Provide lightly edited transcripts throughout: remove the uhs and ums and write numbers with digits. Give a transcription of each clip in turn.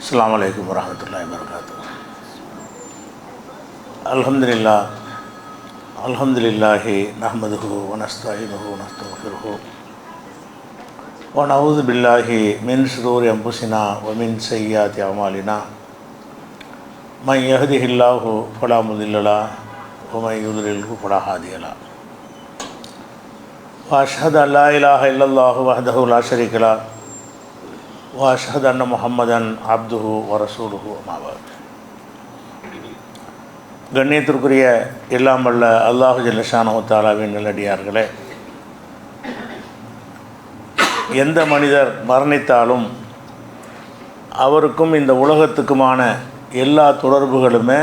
அஸ்ஸலாமு அலைக்கும் வரஹ்மத்துல்லாஹி வபரகாத்துஹு. அல்ஹம்துலில்லாஹ் அல்ஹம்துலில்லாஹி நஹ்மதுஹு வ நஸ்தஈனுஹு வ நஸ்தக்ஃபிருஹு வ நஊது பில்லாஹி மின் ஷுரூரி அன்ஃபுஸினா வ மின் ஸய்யிஆத்தி அமாலினா மன் யஹ்திஹில்லாஹு ஃபலா முதில்ல லஹு வ மன் யுத்லில்ஹு ஃபலா ஹாதிய லஹு. வ அஷ்ஹது அன் லா இலாஹ இல்லல்லாஹு வஹ்தஹு லா ஷரீக லஹு வ அஷ்ஹது அன்ன முஹம்மதன் அப்துஹு வ ரசூலுஹு அம்மா பஅத். கண்ணியத்திற்குரிய எல்லாம் வல்ல அல்லாஹு ஜல்ல ஷானஹு தஆலாவின் நல்லடியார்களே, எந்த மனிதர் மரணித்தாலும் அவருக்கும் இந்த உலகத்துக்குமான எல்லா தொடர்புகளுமே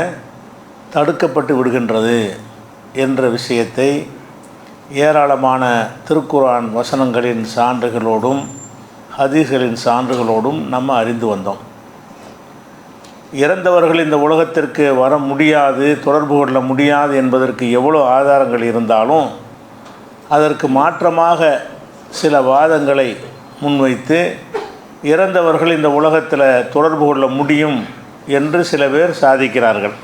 தடுக்கப்பட்டு விடுகின்றது என்ற விஷயத்தை ஏராளமான திருக்குர்ஆன் வசனங்களின் சான்றுகளோடும் ஹதீஸ்களின் சான்றுகளோடும் நம்ம அறிந்து வந்தோம். இறந்தவர்கள் இந்த உலகத்திற்கு வர முடியாது, தொடர்பு கொள்ள முடியாது என்பதற்கு எவ்வளோ ஆதாரங்கள் இருந்தாலும் அதற்கு மாற்றமாக சில வாதங்களை முன்வைத்து இறந்தவர்கள் இந்த உலகத்தில் தொடர்பு கொள்ள முடியும் என்று சில பேர் சாதிக்கிறார்கள்.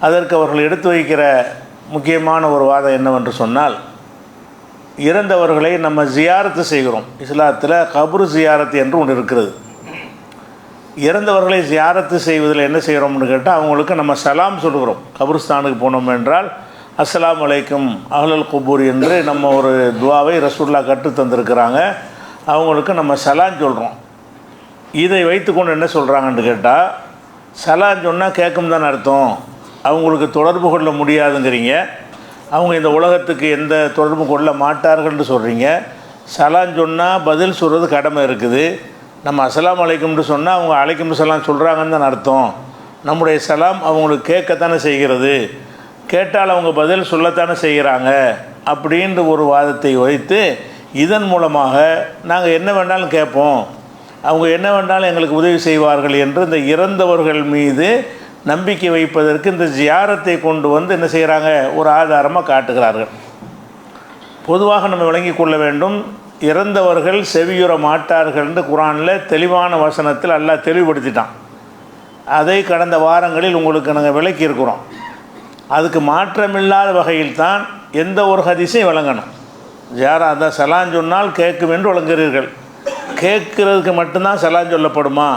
அதற்கு அவர்கள் எடுத்து வைக்கிற முக்கியமான ஒரு வாதம் என்னவென்று சொன்னால், இறந்தவர்களை நம்ம ஜியாரத்து செய்கிறோம். இஸ்லாத்தில் கபரு ஜியாரத்து என்று ஒன்று இருக்கிறது. இறந்தவர்களை ஜியாரத்து செய்வதில் என்ன செய்கிறோம்னு கேட்டால், அவங்களுக்கு நம்ம சலாம் சொல்கிறோம். கபருஸ்தானுக்கு போனோம் என்றால் அஸ்ஸலாமு அலைக்கும் அஹ்லல் குபூர் என்று நம்ம ஒரு துவாவை ரசூலுல்லாஹ் கற்று தந்திருக்கிறாங்க. அவங்களுக்கு நம்ம சலாம் சொல்கிறோம். இதை வைத்துக்கொண்டு என்ன சொல்கிறாங்கன்னு கேட்டால், சலாம் சொன்னால் கேட்கும் தானே அர்த்தம். அவங்களுக்கு தொடர்பு கொள்ள முடியாதுங்கிறீங்க, அவங்க இந்த உலகத்துக்கு எந்த தொடர்பு கொள்ள மாட்டார்கள்னு சொல்கிறீங்க. சலாம் சொன்னால் பதில் சொல்கிறது கடமை இருக்குது. நம்ம அஸ்ஸலாமு அலைக்கும்னு சொன்னால் அவங்க அலைக்கும் சலாம் சொல்கிறாங்கன்னு தான் அர்த்தம். நம்முடைய சலாம் அவங்களுக்கு கேட்கத்தானே செய்கிறது, கேட்டால் அவங்க பதில் சொல்லத்தானே செய்கிறாங்க அப்படின்ற ஒரு வாதத்தை வைத்து இதன் மூலமாக நாங்கள் என்ன வேண்டாலும் கேட்போம், அவங்க என்ன வேண்டாலும் எங்களுக்கு உதவி செய்வார்கள் என்று இந்த இறந்தவர்கள் மீது நம்பிக்கை வைப்பதற்கு இந்த ஜியாரத்தை கொண்டு வந்து என்ன செய்கிறாங்க, ஒரு ஆதாரமாக காட்டுகிறார்கள். பொதுவாக நம்ம விளங்கி கொள்ள வேண்டும், இறந்தவர்கள் செவியுற மாட்டார்கள் என்று குர்ஆனில் தெளிவான வசனத்தில் அல்லாஹ் தெளிவுபடுத்திட்டான். அதை கடந்த வாரங்களில் உங்களுக்கு நாங்கள் விளக்கி இருக்கிறோம். அதுக்கு மாற்றமில்லாத வகையில் தான் எந்த ஒரு ஹதீஸையும் விளங்கணும். ஜியாரா அதான் சலான் சொன்னால் கேட்கும் என்று விளங்குகிறீர்கள். கேட்கிறதுக்கு மட்டும்தான் சலான் சொல்லப்படுமா?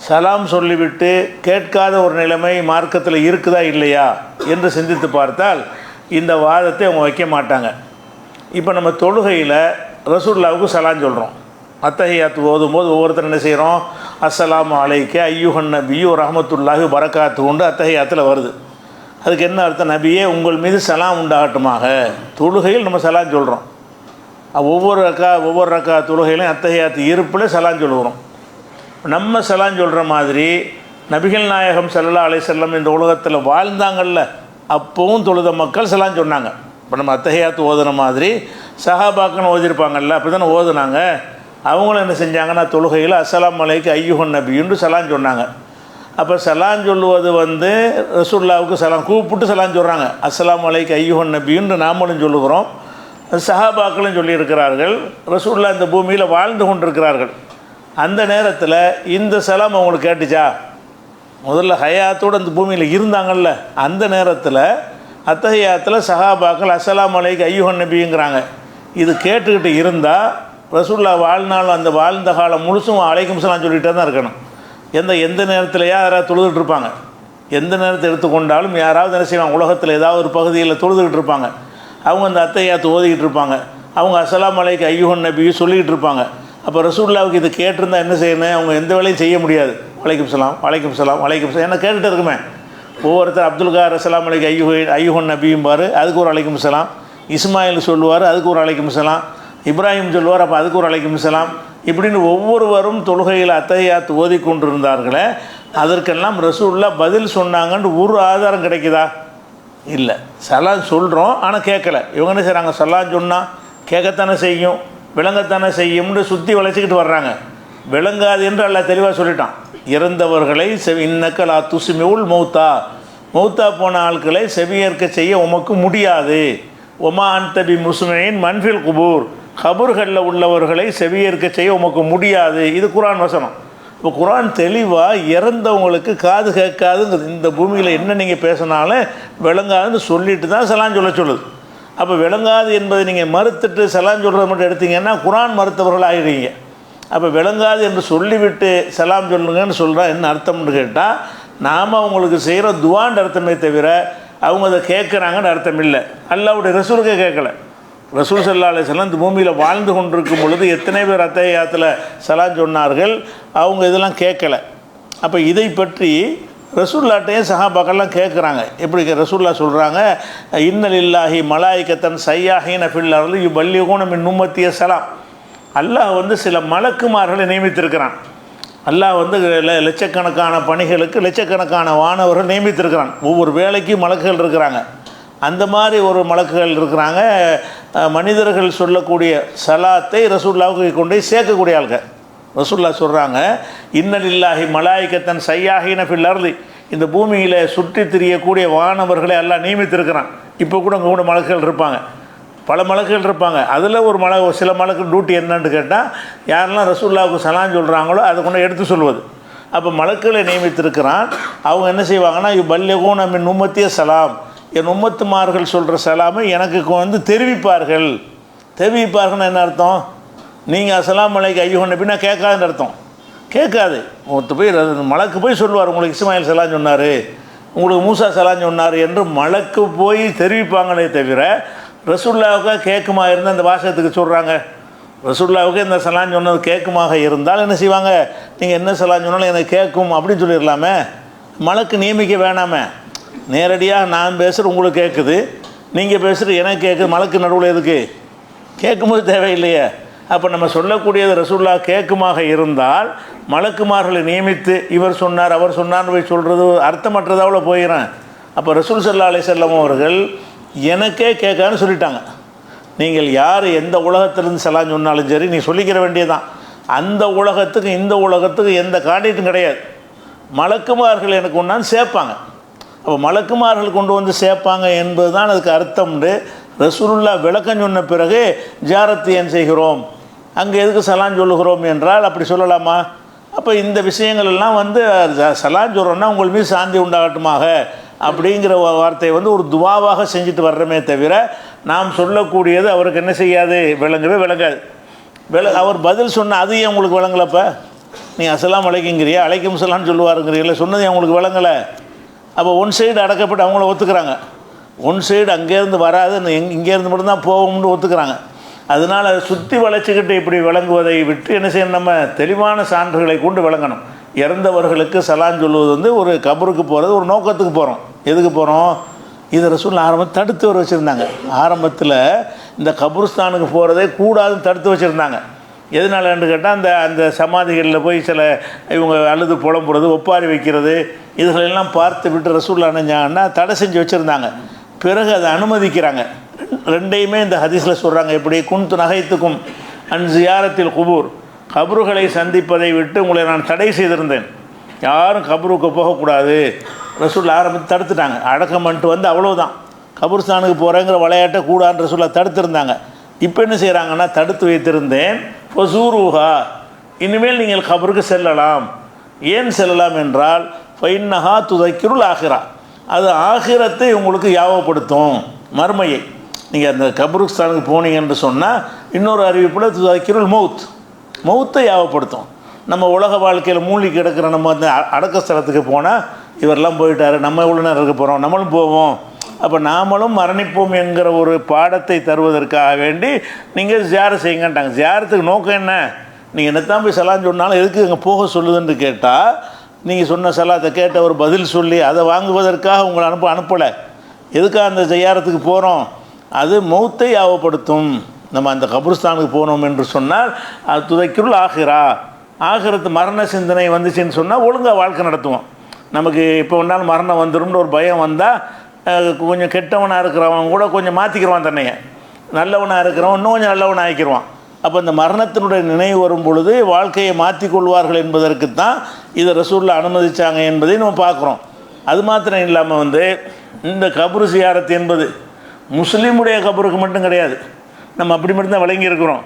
சலாம் சொல்லிவிட்டு கேட்காத ஒரு நிலைமை மார்க்கத்தில் இருக்குதா இல்லையா என்று சிந்தித்து பார்த்தால் இந்த வாதத்தை அவங்க வைக்க மாட்டாங்க. இப்போ நம்ம தொழுகையில் ரசூலுல்லாஹ்வுக்கு சலாம் சொல்கிறோம். அத்தஹியாத்து ஓதும்போது ஒவ்வொருத்தர் என்ன செய்கிறோம், அஸ்ஸலாமு அலைக்க ஐயுஹன் நபியு ரஹ்மத்துல்லாஹி பரக்காத்து உண்டு அத்தஹியாத்தில் வருது. அதுக்கு என்ன அர்த்தம்? நபியே உங்கள் மீது சலாம் உண்டாகட்டுமாக. தொழுகையில் நம்ம சலாம் சொல்கிறோம். ஒவ்வொரு ரக்கா தொழுகையிலையும் அத்தஹியாத்து இருப்பில் சலாம் சொல்கிறோம். நம்ம சலாம் சொல்கிற மாதிரி நபிகள் நாயகம் ஸல்லல்லாஹு அலைஹி வஸல்லம் இந்த உலகத்தில் வாழ்ந்தாங்கள்ல, அப்போவும் தொழுத மக்கள் சலாம் சொன்னாங்க. இப்போ நம்ம அத்தஹியாத்து ஓதுன மாதிரி சஹாபாக்குன்னு ஓதிருப்பாங்கல்ல, அப்படி தானே ஓதுனாங்க. அவங்களும் என்ன செஞ்சாங்கன்னா தொழுகையில் அஸ்ஸலாமு அலைக்கும் ஐயுஹன் நபின்னு சலாம் சொன்னாங்க. அப்போ சலாம் சொல்லுவது ரசூலுல்லாஹ்வுக்கு சலாம் கூப்பிட்டு சலாம் சொல்கிறாங்க. அஸ்ஸலாமு அலைக்கும் ஐயுஹன் நபின்னு நாமளும் சொல்லுகிறோம், சஹாபாக்களும் சொல்லியிருக்கிறார்கள். ரசூலுல்லாஹ் இந்த பூமியில் வாழ்ந்து கொண்டிருக்கிறார்கள். அந்த நேரத்தில் இந்த சலாம் அவங்களுக்கு கேட்டுச்சா? முதல்ல ஹயாத்தோடு அந்த பூமியில் இருந்தாங்கள்ல, அந்த நேரத்தில் அத்தஹியாத்தில் சஹாபாக்கள் அஸ்ஸலாமு அலைக்கும் ஐயுஹன் நபிங்கிறாங்க. இது கேட்டுக்கிட்டு இருந்தால் ரசூலுல்லாஹ் வாழ்நாள் அந்த வாழ்ந்த காலம் முழுசும் அலைக்கும் சலாம் சொல்லிகிட்டே தான் இருக்கணும். எந்த நேரத்தில் யாராவது தொழுதுகிட்டு இருப்பாங்க. எந்த நேரத்தை எடுத்துக்கொண்டாலும் யாராவது என்ன செய்வாங்க, உலகத்தில் ஏதாவது ஒரு பகுதியில் தொழுதுகிட்டு இருப்பாங்க. அவங்க அந்த அத்தஹியாத்து ஓதிக்கிட்டு இருப்பாங்க. அவங்க அஸ்ஸலாமு அலைக்கும் ஐயுஹன் நபி சொல்லிக்கிட்டு இருப்பாங்க. அப்போ ரசூலுல்லாஹ்வுக்கு இது கேட்டிருந்தால் என்ன செய்யணும்? அவங்க எந்த வேலையும் செய்ய முடியாது. வலைக்கும் சலாம் வலைக்கும் சலாம் வலைக்கும் சலாம் என்ன கேட்டுகிட்டு இருக்குமே. ஒவ்வொருத்தர் அப்துல் கார் அஸ்ஸலாமு அலைக்கும் ஐயுஹன் நபியும் பாரு, அதுக்கு ஒரு அலைக்கும் சலாம். இஸ்மாயில் சொல்லுவார், அதுக்கு ஒரு அலைக்கும் சலாம். இப்ராஹிம் சொல்லுவார், அப்போ அதுக்கு ஒரு அலைக்கும் சலாம். இப்படின்னு ஒவ்வொருவரும் தொழுகையில் அத்தஹியாத்து ஓதிக்கொண்டிருந்தார்களே, அதற்கெல்லாம் ரசூலுல்லாஹ் பதில் சொன்னாங்கன்னு ஒரு ஆதாரம் கிடைக்குதா? இல்லை. சலாம் சொல்கிறோம், ஆனால் கேட்கலை. இவங்க என்ன செய்கிறாங்க, சலாம் சொன்னால் கேட்கத்தானே செய்யும், விளங்கத்தானே செய்யும்னு சுற்றி வளைச்சிக்கிட்டு வர்றாங்க. விளங்காது என்று அல்லாஹ் தெளிவாக சொல்லிட்டான். இறந்தவர்களை இன்னக்க லா துஸ்மிஉல் மௌத்தா போன ஆட்களை செவியேற்க செய்ய உமக்கு முடியாது. ஒமா அன்தபி முஸ்மியின் மன்ஃபில் குபூர், கபூர்களில் உள்ளவர்களை செவியேற்க செய்ய உமக்கு முடியாது. இது குர்ஆன் வசனம். இப்போ குர்ஆன் தெளிவாக இறந்தவங்களுக்கு காது கேட்காதுங்கிறது, இந்த பூமியில் என்ன நீங்கள் பேசினாலும் விளங்காதுன்னு சொல்லிட்டு தான் சலாம் சொல்லுது. அப்போ விளங்காது என்பதை நீங்கள் மறுத்துட்டு சலாம் சொல்கிறத மட்டும் எடுத்தீங்கன்னா குர்ஆன் மறுத்தவர்கள் ஆகிடுவீங்க. அப்போ விளங்காது என்று சொல்லிவிட்டு சலாம் சொல்லுங்கன்னு சொல்கிறா என்ன அர்த்தம்னு கேட்டால், நாம் அவங்களுக்கு செய்கிற துவான்னு அர்த்தமே தவிர அவங்க அதை கேட்குறாங்கன்னு அர்த்தம் இல்லை. அல்லாஹ்வுடைய ரசூலுக்கே கேட்கல. ரசூல் ஸல்லல்லாஹு அலைஹி வஸல்லம் இந்த பூமியில் வாழ்ந்து கொண்டிருக்கும் பொழுது எத்தனை பேர் அத்தஹியாத்தில் சலாம் சொன்னார்கள், அவங்க இதெல்லாம் கேட்கலை. அப்போ இதை பற்றி ரசூல்லாட்டையும் சஹாபாக்கள்லாம் கேட்குறாங்க. எப்படி ரசூல்லா சொல்கிறாங்க, இன்னலில்லாஹி மலாயிகத்தன் சையாஹீன ஃபில் அர்லி யுபல்லிகூன மின் உம்மத்திய சலாம். அல்லாஹ் வந்து சில மலக்குமார்களை நியமித்திருக்கிறான். அல்லாஹ் வந்து லட்சக்கணக்கான பணிகளுக்கு லட்சக்கணக்கான வானவர்கள் நியமித்திருக்கிறான். ஒவ்வொரு வேலைக்கும் மலக்குகள் இருக்கிறாங்க. அந்த மாதிரி ஒரு மலக்குகள் இருக்கிறாங்க. மனிதர்கள் சொல்லக்கூடிய சலாத்தை ரசூல்லாவுக்கு கொண்டு போய் சேர்க்கக்கூடிய ஆள்கள். ரசூல்லா சொல்கிறாங்க, இன்னலில்லாஹி மலாயிகத்தன் சையாஹீன ஃபில் அர்லி, இந்த பூமியில் சுற்றி திரியக்கூடிய வானவர்களை எல்லாம் நியமித்திருக்கிறான். இப்போ கூட அங்கே கூட மலக்குகள் இருப்பாங்க, பல மலக்குகள் இருப்பாங்க. அதில் ஒரு சில மலக்கு டியூட்டி என்னன்னு கேட்டால், யாரெல்லாம் ரசூல்லாவுக்கு சலாம் சொல்கிறாங்களோ அதை கொண்டு எடுத்து சொல்வது. அப்போ மலக்குகளை நியமித்திருக்கிறான். அவங்க என்ன செய்வாங்கன்னா, பல்லிகூன மின் உம்மத்திய சலாம், என் உம்மத்துமார்கள் சொல்கிற சலாமை எனக்கு வந்து தெரிவிப்பார்கள். தெரிவிப்பார்கள்னு என்ன அர்த்தம்? நீங்கள் அஸ்ஸலாமு அலைக்கும் ஐயுஹன் நபின்னா கேட்காதுன்னு அர்த்தம். கேட்காது. போய் மலக்கு போய் சொல்லுவார், உங்களுக்கு இஸ்மாயில் சலாம் சொன்னார், உங்களுக்கு மூசா சலாம் சொன்னார் என்று மலக்கு போய் தெரிவிப்பாங்களே தவிர ரசூல்லாவுக்கு கேட்குமா இருந்தால் அந்த வாசகத்துக்கு சொல்கிறாங்க. ரசூல்லாவுக்கு இந்த சலாம் சொன்னது கேட்குமாக இருந்தால் என்ன செய்வாங்க, நீங்கள் என்ன சலாம் சொன்னாலும் எனக்கு கேட்கும் அப்படின்னு சொல்லிடலாமே. மலக்கு நியமிக்க வேணாமே. நேரடியாக நான் பேசுகிற உங்களுக்கு கேட்குது, நீங்கள் பேசுகிற எனக்கு கேட்குது, மலக்கு நடுவில் எதுக்கு? கேட்கும்போது தேவையில்லையே. அப்போ நம்ம சொல்லக்கூடியது ரசூல்லா கேட்குமாக இருந்தால் மலக்குமார்களை நியமித்து இவர் சொன்னார் அவர் சொன்னார்னு போய் சொல்கிறது அர்த்தமற்றதாவில் போயிடறேன். அப்போ ரசூல் ஸல்லல்லாஹு அலைஹி வஸல்லம் அவர்கள் எனக்கே கேட்கான்னு சொல்லிட்டாங்க. நீங்கள் யார் எந்த உலகத்திலிருந்து சலாம் சொன்னாலும் சரி நீ சொல்லிக்கிற வேண்டியதான். அந்த உலகத்துக்கு இந்த உலகத்துக்கு எந்த காண்டிட்டும் கிடையாது. மலக்குமார்கள் எனக்கு ஒன்றாந்து சேர்ப்பாங்க. அப்போ மலக்குமார்கள் கொண்டு வந்து சேர்ப்பாங்க என்பது தான் அதுக்கு அர்த்தம்னு ரசூலுல்லா விளக்கம் சொன்ன பிறகு ஜாரத்து ஏன் செய்கிறோம், அங்கே எதுக்கு சலாம் சொல்லுகிறோம் என்றால் அப்படி சொல்லலாமா? அப்போ இந்த விஷயங்கள் எல்லாம் வந்து சலாம் சொல்கிறோன்னா உங்கள் மீது சாந்தி உண்டாகட்டுமாக அப்படிங்கிற வார்த்தையை வந்து ஒரு துவாவாக செஞ்சுட்டு வர்றமே தவிர நாம் சொல்லக்கூடியது அவருக்கு என்ன செய்யாது, விளங்கவே விளங்காது. அவர் பதில் சொன்ன அது ஏன் உங்களுக்கு விளங்கலப்போ? நீ அஸ்ஸலாமு அலைக்குங்கிறியா, அலைக்கும் சலாம்னு சொல்லுவாருங்கிறீங்கள, சொன்னது ஏன் உங்களுக்கு விளங்கலை? அப்போ ஒன் சைடு அடக்கப்பட்டு அவங்கள ஒத்துக்கிறாங்க. ஒன் சைடு அங்கேருந்து வராது, இங்கேருந்து மட்டும்தான் போகும்னு ஒத்துக்கிறாங்க. அதனால் அதை சுற்றி வளைச்சிக்கிட்டு இப்படி விளங்குவதை விட்டு என்ன செய்யணும், நம்ம தெளிவான சான்றுகளை கொண்டு விளங்கணும். இறந்தவர்களுக்கு சலான் சொல்லுவது வந்து ஒரு கபருக்கு போகிறது ஒரு நோக்கத்துக்கு போகிறோம். எதுக்கு போகிறோம்? இதை ரசூல் ஆரம்பத்தில் தடுத்து வர வச்சுருந்தாங்க. ஆரம்பத்தில் இந்த கபுர்ஸ்தானுக்கு போகிறதே கூடாதுன்னு தடுத்து வச்சுருந்தாங்க. எதனாலன்னு கேட்டால் அந்த சமாதிகளில் போய் சில இவங்க அழுது புலம்புறது ஒப்பாரி வைக்கிறது இதுகளெல்லாம் பார்த்து விட்டு ரசூல் அணைஞ்சாங்கன்னா தடை செஞ்சு வச்சுருந்தாங்க. பிறகு அதை அனுமதிக்கிறாங்க. ரெண்டையுமே இந்த ஹதீஸில் சொல்கிறாங்க. எப்படி குன்து நகைத்துக்கும் அன் ஜியாரத்தில் குபூர், கபறுகளை சந்திப்பதை விட்டு உங்களை நான் தடை செய்திருந்தேன், யாரும் கபருக்கு போகக்கூடாது. ரசூல் ஆரம்பத்தை தடுத்துட்டாங்க. அடக்கம் பண்ணிட்டு வந்து அவ்வளோதான், கபுர்ஸ்தானுக்கு போகிறேங்கிற விளையாட்டை கூடான்னு ரசூலை தடுத்துருந்தாங்க. இப்போ என்ன செய்கிறாங்கன்னா, தடுத்து வைத்திருந்தேன் ஃபசூருஹா, இனிமேல் நீங்கள் கபருக்கு செல்லலாம். ஏன் செல்லலாம் என்றால் ஃபைன்னஹா துதக்கிருல் ஆஹிரா, அது ஆகிரத்தை உங்களுக்கு யாவப்படுத்தும், மறுமையை. நீங்கள் அந்த கபருஸ்தானுக்கு போனீங்கன்னு சொன்னால் இன்னொரு அறிவிப்பில் துதக்கிருல் மௌத், மௌத்தை யாவப்படுத்தும். நம்ம உலக வாழ்க்கையில் மூழ்கி கிடக்கிற நம்ம அந்த அடக்க ஸ்தலத்துக்கு போனால் இவரெல்லாம் போயிட்டார், நம்ம எவ்வளோ நேரம் இருக்க போகிறோம், நம்மளும் போவோம், அப்போ நாமளும் மரணிப்போம் என்கிற ஒரு பாடத்தை தருவதற்காக வேண்டி நீங்கள் ஜியாரத் செய்யுங்கன்ட்டாங்க. ஜியாரத்துக்கு நோக்கம் என்ன? நீங்கள் என்னத்தான் போய் சலாம் சொன்னாலும் எதுக்கு அங்கே போக சொல்லுதுன்னு கேட்டால், நீங்கள் சொன்ன சலாத்தை கேட்ட ஒரு பதில் சொல்லி அதை வாங்குவதற்காக உங்களை அனுப்பலை. எதுக்காக அந்த ஜியாரத்துக்கு போகிறோம்? அது மௌத்தை யாவப்படுத்தும். நம்ம அந்த கபுர்ஸ்தானுக்கு போனோம் என்று சொன்னால் அது துதைக்கிருள் ஆகிரா, ஆகிரத்து மரண சிந்தனை வந்துச்சுன்னு சொன்னால் ஒழுங்காக வாழ்க்கை நடத்துவோம். நமக்கு இப்போ ஒன்றாலும் மரணம் வந்துடும்னு ஒரு பயம் வந்தால் கொஞ்சம் கெட்டவனாக இருக்கிறவன் கூட கொஞ்சம் மாற்றிக்கிறவான், தன்னைய நல்லவனாக இருக்கிறவன் இன்னும் கொஞ்சம் நல்லவனாக ஆக்கிடுவான். அப்போ இந்த மரணத்தினுடைய நினைவு வரும் பொழுது வாழ்க்கையை மாற்றிக்கொள்வார்கள் என்பதற்கு தான் இதை ரசூலில் அனுமதித்தாங்க என்பதை நம்ம பார்க்குறோம். அது மாத்திரம் இல்லாமல் வந்து இந்த கபரு சியாரத் என்பது முஸ்லீமுடைய கபருக்கு மட்டும் கிடையாது. நம்ம அப்படி மட்டும்தான் விளங்கி இருக்கிறோம்.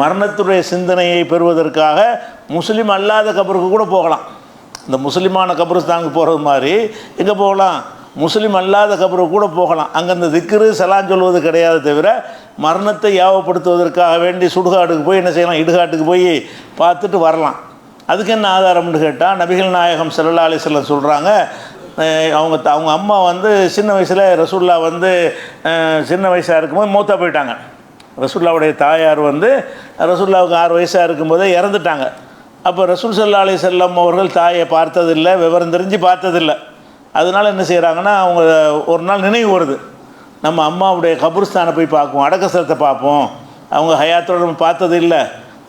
மரணத்துடைய சிந்தனையை பெறுவதற்காக முஸ்லீம் அல்லாத கபருக்கு கூட போகலாம். இந்த முஸ்லீமான கபருஸ்தானுக்கு போகிறது மாதிரி எங்கே போகலாம்? முஸ்லீம் அல்லாத கபருக்கு கூட போகலாம். அங்கே அந்த திக்ரு சலான் சொல்வது கிடையாது. தவிர மரணத்தை யாவப்படுத்துவதற்காக வேண்டி சுடுகாட்டுக்கு போய் என்ன செய்யலாம்? இடுகாட்டுக்கு போய் பார்த்துட்டு வரலாம். அதுக்கு என்ன ஆதாரம்னு கேட்டால், நபிகள் நாயகம் ஸல்லல்லாஹு அலைஹி வஸல்லம் சொல்கிறாங்க, அவங்க அம்மா வந்து சின்ன வயசில் ரசூல்லா வந்து சின்ன வயசாக இருக்கும்போது மூத்தா போயிட்டாங்க. ரசூல்லாவுடைய தாயார் வந்து ரசூல்லாவுக்கு 6 வயசாக இருக்கும்போதே இறந்துட்டாங்க. அப்போ ரசூல் ஸல்லல்லாஹு அலைஹி வஸல்லம் அவர்கள் தாயை பார்த்ததில்லை, விவரம் தெரிஞ்சு பார்த்ததில்லை. அதனால் என்ன செய்கிறாங்கன்னா, அவங்க ஒரு நாள் நினைவு வருது, நம்ம அம்மாவுடைய கபுர்ஸ்தானை போய் பார்ப்போம், அடக்க ஸ்தலத்தை பார்ப்போம், அவங்க ஹயாத்தோடு நம்ம பார்த்தது இல்லை,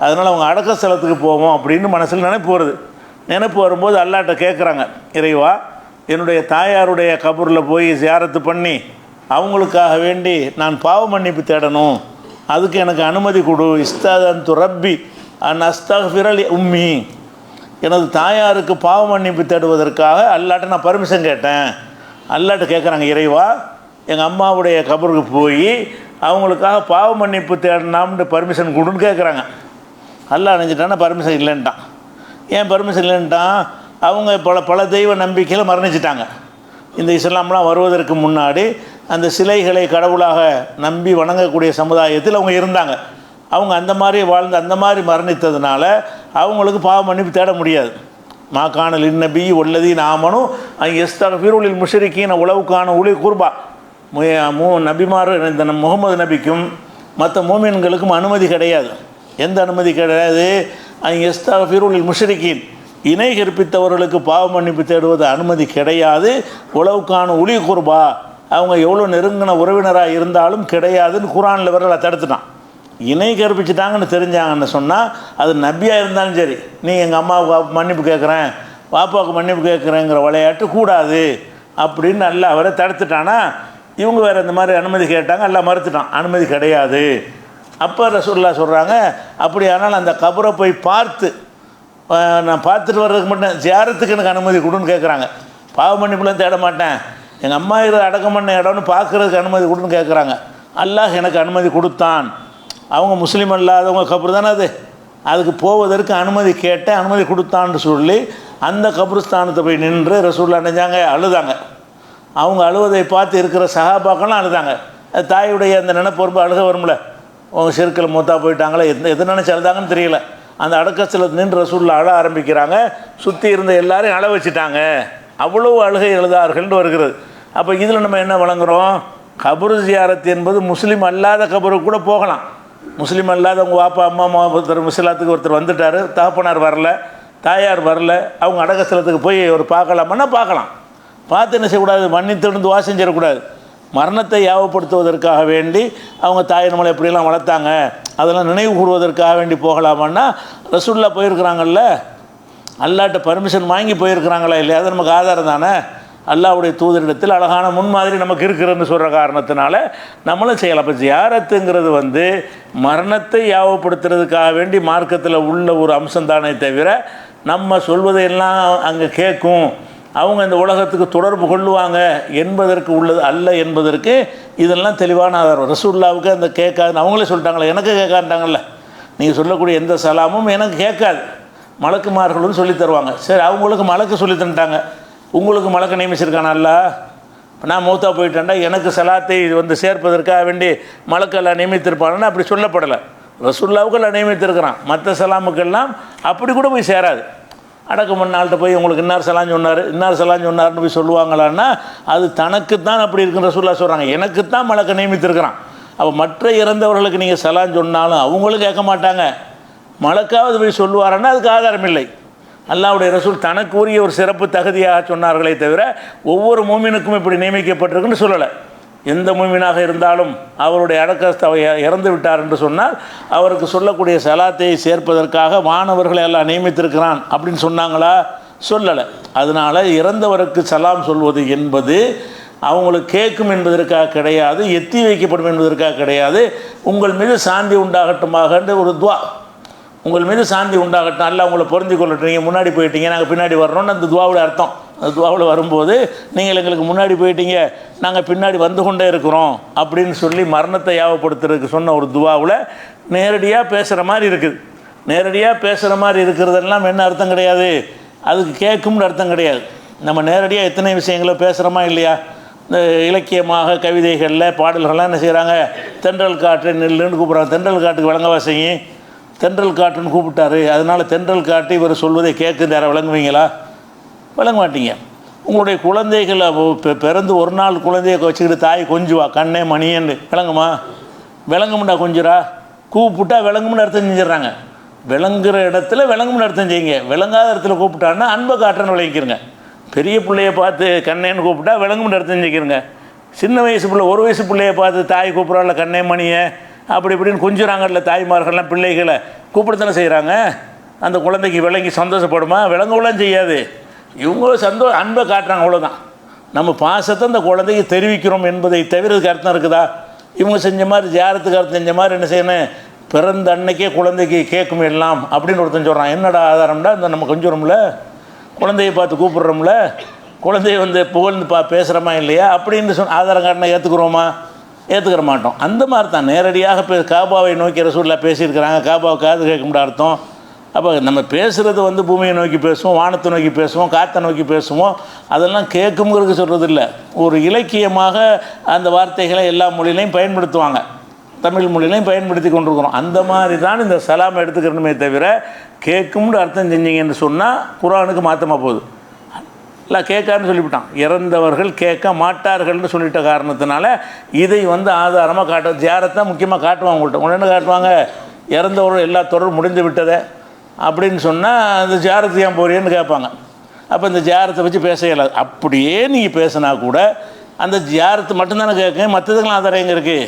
அதனால் அவங்க அடக்க ஸ்தலத்துக்கு போவோம் அப்படின்னு மனசில் நினைப்பு வருது. நினைப்பு வரும்போது அல்லாஹ்ட்ட கேட்குறாங்க, இறைவா, என்னுடைய தாயாருடைய கபூரில் போய் ஜியாரத்து பண்ணி அவங்களுக்காக வேண்டி நான் பாவ மன்னிப்பு தேடணும், அதுக்கு எனக்கு அனுமதி கொடு. இஸ்தாதன்து ரப்பி அன் அஸ்தக்ஃபிரலி உம்மி, எனது தாயாருக்கு பாவ மன்னிப்பு தேடுவதற்காக அல்லாஹ்ட்ட நான் பர்மிஷன் கேட்டேன். அல்லாஹ்ட்ட கேட்குறாங்க, இறைவா, எங்கள் அம்மாவுடைய கபருக்கு போய் அவங்களுக்காக பாவ மன்னிப்பு தேடனாம்னு பர்மிஷன் கொடுன்னு கேட்குறாங்க. அல்லாஹ் நினச்சிட்டான்னா பர்மிஷன் இல்லைன்ட்டான். ஏன் பர்மிஷன் இல்லைன்ட்டான்? அவங்க பல தெய்வ நம்பிக்கையில் மரணிச்சிட்டாங்க. இந்த இஸ்லாம்லாம் வருவதற்கு முன்னாடி அந்த சிலைகளை கடவுளாக நம்பி வணங்கக்கூடிய சமுதாயத்தில் அவங்க இருந்தாங்க. அவங்க அந்த மாதிரி வாழ்ந்து அந்த மாதிரி மரணித்ததுனால அவங்களுக்கு பாவ மன்னிப்பு தேட முடியாது. மாக்கானல் இன்னபி உள்ளதி நாமனும் எஸ்தக்ஃபிருலில் முஷ்ரிக்கீன உலவுக்கான உலி குர்பா, நபிமார் இந்த முகமது நபிக்கும் மற்ற மூமின்களுக்கும் அனுமதி கிடையாது. எந்த அனுமதி கிடையாது? எஸ்தக்ஃபிருலில் முஷ்ரிக்கீன், இணை கற்பித்தவர்களுக்கு பாவ மன்னிப்பு தேடுவது அனுமதி கிடையாது. உலவுக்கான உலி குர்பா, அவங்க எவ்வளோ நெருங்கின உறவினராக இருந்தாலும் கிடையாதுன்னு குர்ஆனில் வரல தடுத்துட்டான். இணை கற்பிச்சிட்டாங்கன்னு தெரிஞ்சாங்கன்னு சொன்னால் அது நபியாக இருந்தாலும் சரி, நீ எங்கள் அம்மாவுக்கு மன்னிப்பு கேட்குறேன், பாப்பாவுக்கு மன்னிப்பு கேட்குறேங்கிற விளையாட்டு கூடாது அப்படின்னு நல்லா அவரை தடுத்துட்டானா, இவங்க வேறு இந்த மாதிரி அனுமதி கேட்டாங்க, எல்லாம் மறுத்துட்டான், அனுமதி கிடையாது. அப்போ ரசூலுல்லாஹ் சொல்கிறாங்க, அப்படியானால் அந்த கபரை போய் பார்த்து நான் பார்த்துட்டு வர்றதுக்கு மட்டும் ஜியாரத்துக்கு எனக்கு அனுமதி கொடுன்னு கேட்குறாங்க. பாவ மன்னிப்புலாம் தேட மாட்டேன், எங்கள் அம்மா அடக்கம் பண்ண இடம்னு பார்க்குறதுக்கு அனுமதி கொடுன்னு கேட்குறாங்க. அல்லாஹ் எனக்கு அனுமதி கொடுத்தான். அவங்க முஸ்லீம் அல்லாதவங்க கபர் தானே அது, அதுக்கு போவதற்கு அனுமதி கேட்ட அனுமதி கொடுத்தான்னு சொல்லி அந்த கபருஸ்தானத்தை போய் நின்று ரசூலுல்லாஹ் நினைஞ்சாங்க, அழுதாங்க. அவங்க அழுவதை பார்த்து இருக்கிற சஹாபாக்கெல்லாம் அழுதாங்க. தாயுடைய அந்த நினைப்பு வரும்போது அழுக வரும்ல, அவங்க ஷிர்கில் மூத்தா போயிட்டாங்களே, எது நினச்சி அழுதாங்கன்னு தெரியல. அந்த அடக்கஸ்தலத்தில் நின்று ரசூலுல்லாஹ் அழ ஆரம்பிக்கிறாங்க. சுற்றி இருந்த எல்லாரையும் அழ வச்சுட்டாங்க. அவ்வளோ அழுகை எழுதார்கள்னு வருகிறது. அப்போ இதில் நம்ம என்ன வழங்குகிறோம்? கபரு ஜியாரத் என்பது முஸ்லீம் அல்லாத கபருக்கு கூட போகலாம். முஸ்லீம் அல்லாத உங்கள் வாப்பா அம்மா ஒருத்தர் முஸ்லாத்துக்கு ஒருத்தர் வந்துட்டார், தகப்பனார் வரல, தாயார் வரல, அவங்க அடக்கஸ்தலத்துக்கு போய் ஒரு பார்க்கலாமன்னா பார்க்கலாம். பார்த்து என்ன செய்யக்கூடாது? மன்னித்திருந்து துஆ செஞ்சிடக்கூடாது. மரணத்தை யாவப்படுத்துவதற்காக வேண்டி அவங்க தாய் நம்மளை எப்படியெல்லாம் வளர்த்தாங்க அதெல்லாம் நினைவு கூறுவதற்காக வேண்டி போகலாமான்னா ரசூலுல்லாஹ் போயிருக்கிறாங்கல்ல, அல்லாஹ்ட்ட பர்மிஷன் வாங்கி போயிருக்கிறாங்களா இல்லையா? அது நமக்கு ஆதாரம் தானே. அல்லாஹ்வுடைய தூதரிடத்தில் அழகான முன்மாதிரி நமக்கு இருக்கிறதுன்னு சொல்கிற காரணத்தினால நம்மளும் செய்யலாம். அப்போ ஜியாரத்துங்கிறது வந்து மரணத்தை யாவப்படுத்துறதுக்காக வேண்டி மார்க்கத்தில் உள்ள ஒரு அம்சம் தானே தவிர, நம்ம சொல்வதையெல்லாம் அங்கே கேட்கும், அவங்க இந்த உலகத்துக்கு தொடர்பு கொள்ளுவாங்க என்பதற்கு உள்ளது அல்ல என்பதற்கு இதெல்லாம் தெளிவான ஆதாரம். ரசூலுல்லாவுக்கு அந்த கேட்காதுன்னு அவங்களே சொல்லிட்டாங்களே, எனக்கு கேட்காண்டாங்கல்ல, நீங்கள் சொல்லக்கூடிய எந்த சலாமும் எனக்கு கேட்காது, மலக்குமார்களும் சொல்லி தருவாங்க. சரி, அவங்களுக்கு மலக்கு சொல்லி தந்துட்டாங்க, உங்களுக்கு மலக்க நியமிச்சிருக்கானல்ல, நான் மூத்தா போயிட்டேன்டா எனக்கு சலாத்தை வந்து சேர்ப்பதற்காக வேண்டி மலக்கெல்லாம் நியமித்திருப்பாங்கன்னா அப்படி சொல்லப்படலை. ரசூலுல்லாவுக்கெல்லாம் நியமித்திருக்கிறான். மற்ற சலாமுக்கெல்லாம் அப்படி கூட போய் சேராது. அடக்கம் பண்ண ஆள்கிட்ட போய் உங்களுக்கு இன்னார் சலான் சொன்னார், இன்னார் சலான் சொன்னார்னு போய் சொல்லுவாங்களான்னா அது தனக்குத்தான் அப்படி இருக்குன்னு ரசூலுல்லாஹ் சொல்கிறாங்க. எனக்குத்தான் மலக்க நியமித்திருக்கிறான். அப்போ மற்ற இறந்தவர்களுக்கு நீங்கள் சலான் சொன்னாலும் அவங்களும் கேட்க மாட்டாங்க, மலக்காவது போய் சொல்லுவாருன்னா அதுக்கு ஆதாரம் இல்லை. அல்லாஹ்வுடைய ரசூல் தனக்கு உரிய ஒரு சிறப்பு தகுதியாக சொன்னார்களே தவிர ஒவ்வொரு மூமினுக்கும் இப்படி நியமிக்கப்பட்டிருக்குன்னு சொல்லலை. எந்த மூமினாக இருந்தாலும் அவருடைய அடக்கத்தை இறந்து விட்டார் என்று சொன்னால் அவருக்கு சொல்லக்கூடிய சலாத்தை சேர்ப்பதற்காக மாணவர்களை எல்லாம் நியமித்திருக்கிறான் அப்படின்னு சொன்னாங்களா? சொல்லலை. அதனால் இறந்தவருக்கு சலாம் சொல்வது என்பது அவங்களுக்கு கேட்கும் என்பதற்காக கிடையாது, எத்தி வைக்கப்படும் என்பதற்காக கிடையாது. உங்கள் மீது சாந்தி உண்டாகட்டுமாக ஒரு துவா, உங்கள் மீது சாந்தி உண்டாகட்டும், அல்ல உங்களை பொருந்தி கொள்ளட்டும், நீங்கள் முன்னாடி போயிட்டீங்க நாங்கள் பின்னாடி வர்றோன்னு அந்த துவாவோட அர்த்தம். அந்த துவாவில் வரும்போது நீங்கள் எங்களுக்கு முன்னாடி போயிட்டீங்க, நாங்கள் பின்னாடி வந்து கொண்டே இருக்கிறோம் அப்படின்னு சொல்லி மரணத்தை யாவப்படுத்துறதுக்கு சொன்ன ஒரு துவாவில் நேரடியாக பேசுகிற மாதிரி இருக்குது. நேரடியாக பேசுகிற மாதிரி இருக்கிறதெல்லாம் என்ன அர்த்தம் கிடையாது, அதுக்கு கேட்கும்னு அர்த்தம் கிடையாது. நம்ம நேரடியாக எத்தனை விஷயங்களை பேசுகிறோமா இல்லையா? இந்த இலக்கியமாக கவிதைகளில் பாடல்கள்லாம் என்ன செய்கிறாங்க, தென்றல் காற்று நெல்லுன்னு கூப்பிட்றாங்க. தென்றல் காட்டுக்கு விளங்கவா செய்யும்? தென்றல் காற்றுன்னு கூப்பிட்டாரு, அதனால் தென்றல் காட்டு இவர் சொல்வதை கேட்குது, யாரை விளங்குவீங்களா? விளங்க மாட்டீங்க. உங்களுடைய குழந்தைகளை பிறந்து ஒரு நாள் குழந்தைய வச்சுக்கிட்டு தாய் கொஞ்சுவா, கண்ணே மணியன்னு விளங்குமா? விளங்கும்டா கொஞ்சரா, கூப்பிட்டா விளங்கும்னு அர்த்தம் செஞ்சிடறாங்க. விளங்குற இடத்துல விளங்கும்னு அர்த்தம் செய்யுங்க. விளங்காத இடத்துல கூப்பிட்டான்னா அன்பை காட்டுறன்னு விளங்கிக்கிறங்க. பெரிய பிள்ளைய பார்த்து கண்ணேன்னு கூப்பிட்டா விளங்கும்னு அர்த்தம் செஞ்சுக்கிறங்க. சின்ன வயசு பிள்ளை, ஒரு வயசு பிள்ளைய பார்த்து தாய் கூப்பிட்றாள் கண்ணே மணியை அப்படி இப்படின்னு கொஞ்சுறாங்கல்ல தாய்மார்கள்லாம், பிள்ளைகளை கூப்பிடத்தானே செய்கிறாங்க. அந்த குழந்தைக்கு விளங்கி சந்தோஷப்படுமா? விளங்கலாம் செய்யாது. இவங்க அன்பை காட்டுறாங்க, அவ்வளோதான். நம்ம பாசத்தை அந்த குழந்தைக்கு தெரிவிக்கிறோம் என்பதை தவிரதுக்கு அர்த்தம் இருக்குதா? இவங்க செஞ்ச மாதிரி ஜியாரத்துக்கு அர்த்தம் செஞ்ச மாதிரி என்ன செய்யணும், பிறந்த அன்னைக்கே குழந்தைக்கு கேட்கும் எல்லாம் அப்படின்னு ஒருத்தன் சொல்கிறான். என்னடா ஆதாரம்டா? இந்த நம்ம கொஞ்சுறோம்ல, குழந்தையை பார்த்து கூப்பிட்றோம்ல, குழந்தைய புகழ்ந்து பேசுகிறோமா இல்லையா அப்படின்னு ஆதாரம் காட்டினா ஏற்றுக்குறோமா? ஏற்றுக்கிற மாட்டோம். அந்த மாதிரி தான் நேரடியாக காபாவை நோக்கி ரசூலுல்லாஹ் பேசியிருக்கிறாங்க. காபாவை காது கேட்கும்னு அர்த்தம். அப்போ நம்ம பேசுகிறது பூமியை நோக்கி பேசுவோம், வானத்தை நோக்கி பேசுவோம், காற்றை நோக்கி பேசுவோம். அதெல்லாம் கேட்குங்கிறதுக்கு சொல்கிறது இல்லை. ஒரு இலக்கியமாக அந்த வார்த்தைகளை எல்லா மொழியிலையும் பயன்படுத்துவாங்க, தமிழ் மொழியிலையும் பயன்படுத்தி கொண்டிருக்கிறோம். அந்த மாதிரி தான் இந்த சலாமை எடுத்துக்கிறணுமே தவிர கேட்கும்னு அர்த்தம் செஞ்சீங்கன்னு சொன்னால் குர்ஆனுக்கு மாற்றமாக போகுது. இல்லை கேட்காருன்னு சொல்லிவிட்டான். இறந்தவர்கள் கேட்க மாட்டார்கள்னு சொல்லிட்ட காரணத்தினால இதை ஆதாரமாக காட்ட ஜியாரத்தை முக்கியமாக காட்டுவாங்க. உங்கள்கிட்ட என்ன காட்டுவாங்க, இறந்தவர்கள் எல்லா தொடரும் முடிந்து விட்டதை அப்படின்னு சொன்னால் அந்த ஜியாரத்து ஏன் போறியன்னு கேட்பாங்க. அப்போ இந்த ஜியாரத்தை வச்சு பேச இயலாது. அப்படியே நீங்கள் பேசினா கூட அந்த ஜியாரத்து மட்டும்தானே கேட்குங்க, மற்றதுக்கெல்லாம் ஆதாரம் எங்கே இருக்குது?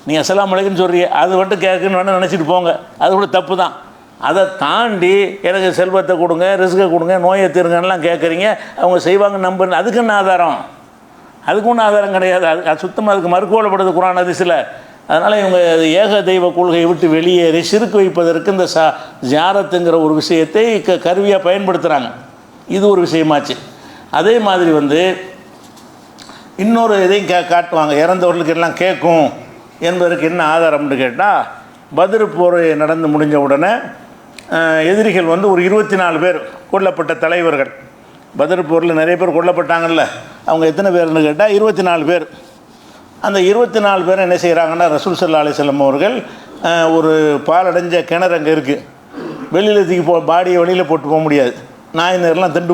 நீ அஸ்ஸலாமு அலைக்கும்னு சொல்கிறீங்க, அது மட்டும் கேட்குன்னு வேணால் நினச்சிட்டு போங்க, அது கூட தப்பு தான். அதை தாண்டி எனக்கு செல்வத்தை கொடுங்க, ரிஸ்கை கொடுங்க, நோயை தீருங்கன்னெலாம் கேட்குறீங்க, அவங்க செய்வாங்க நம்புன்னு, அதுக்கு என்ன ஆதாரம்? அதுக்கு ஒன்றும் ஆதாரம் கிடையாது. அது சுத்தமாக அதுக்கு மறுக்கோலப்படுது குர்ஆன் ஹதீஸில். அதனால் இவங்க ஏக தெய்வ கொள்கையை விட்டு வெளியேறி சிறுக்கு வைப்பதற்கு இந்த ஜியாரத்துங்கிற ஒரு விஷயத்தை கருவியாக பயன்படுத்துகிறாங்க. இது ஒரு விஷயமாச்சு. அதே மாதிரி இன்னொரு இதையும் காட்டுவாங்க, இறந்தவர்களுக்கு எல்லாம் கேட்கும் என்பதற்கு என்ன ஆதாரம்னு கேட்டால், பத்ர் போர் நடந்து முடிஞ்ச உடனே எதிரிகள் ஒரு 24 பேர் கொல்லப்பட்ட தலைவர்கள். பத்ர் போரில் நிறைய பேர் கொல்லப்பட்டாங்கல்ல, அவங்க எத்தனை பேர்னு கேட்டால் 24 பேர். அந்த 24 பேர் என்ன செய்கிறாங்கன்னா, ரசூல் ஸல்லல்லாஹு அலைஹி வஸல்லம் அவர்கள் ஒரு பாலடைஞ்ச கிணறு அங்கே இருக்குது, வெளியில் தூக்கி பாடியை வெளியில் போட்டு போக முடியாது, நாய் நேரெலாம் திண்டு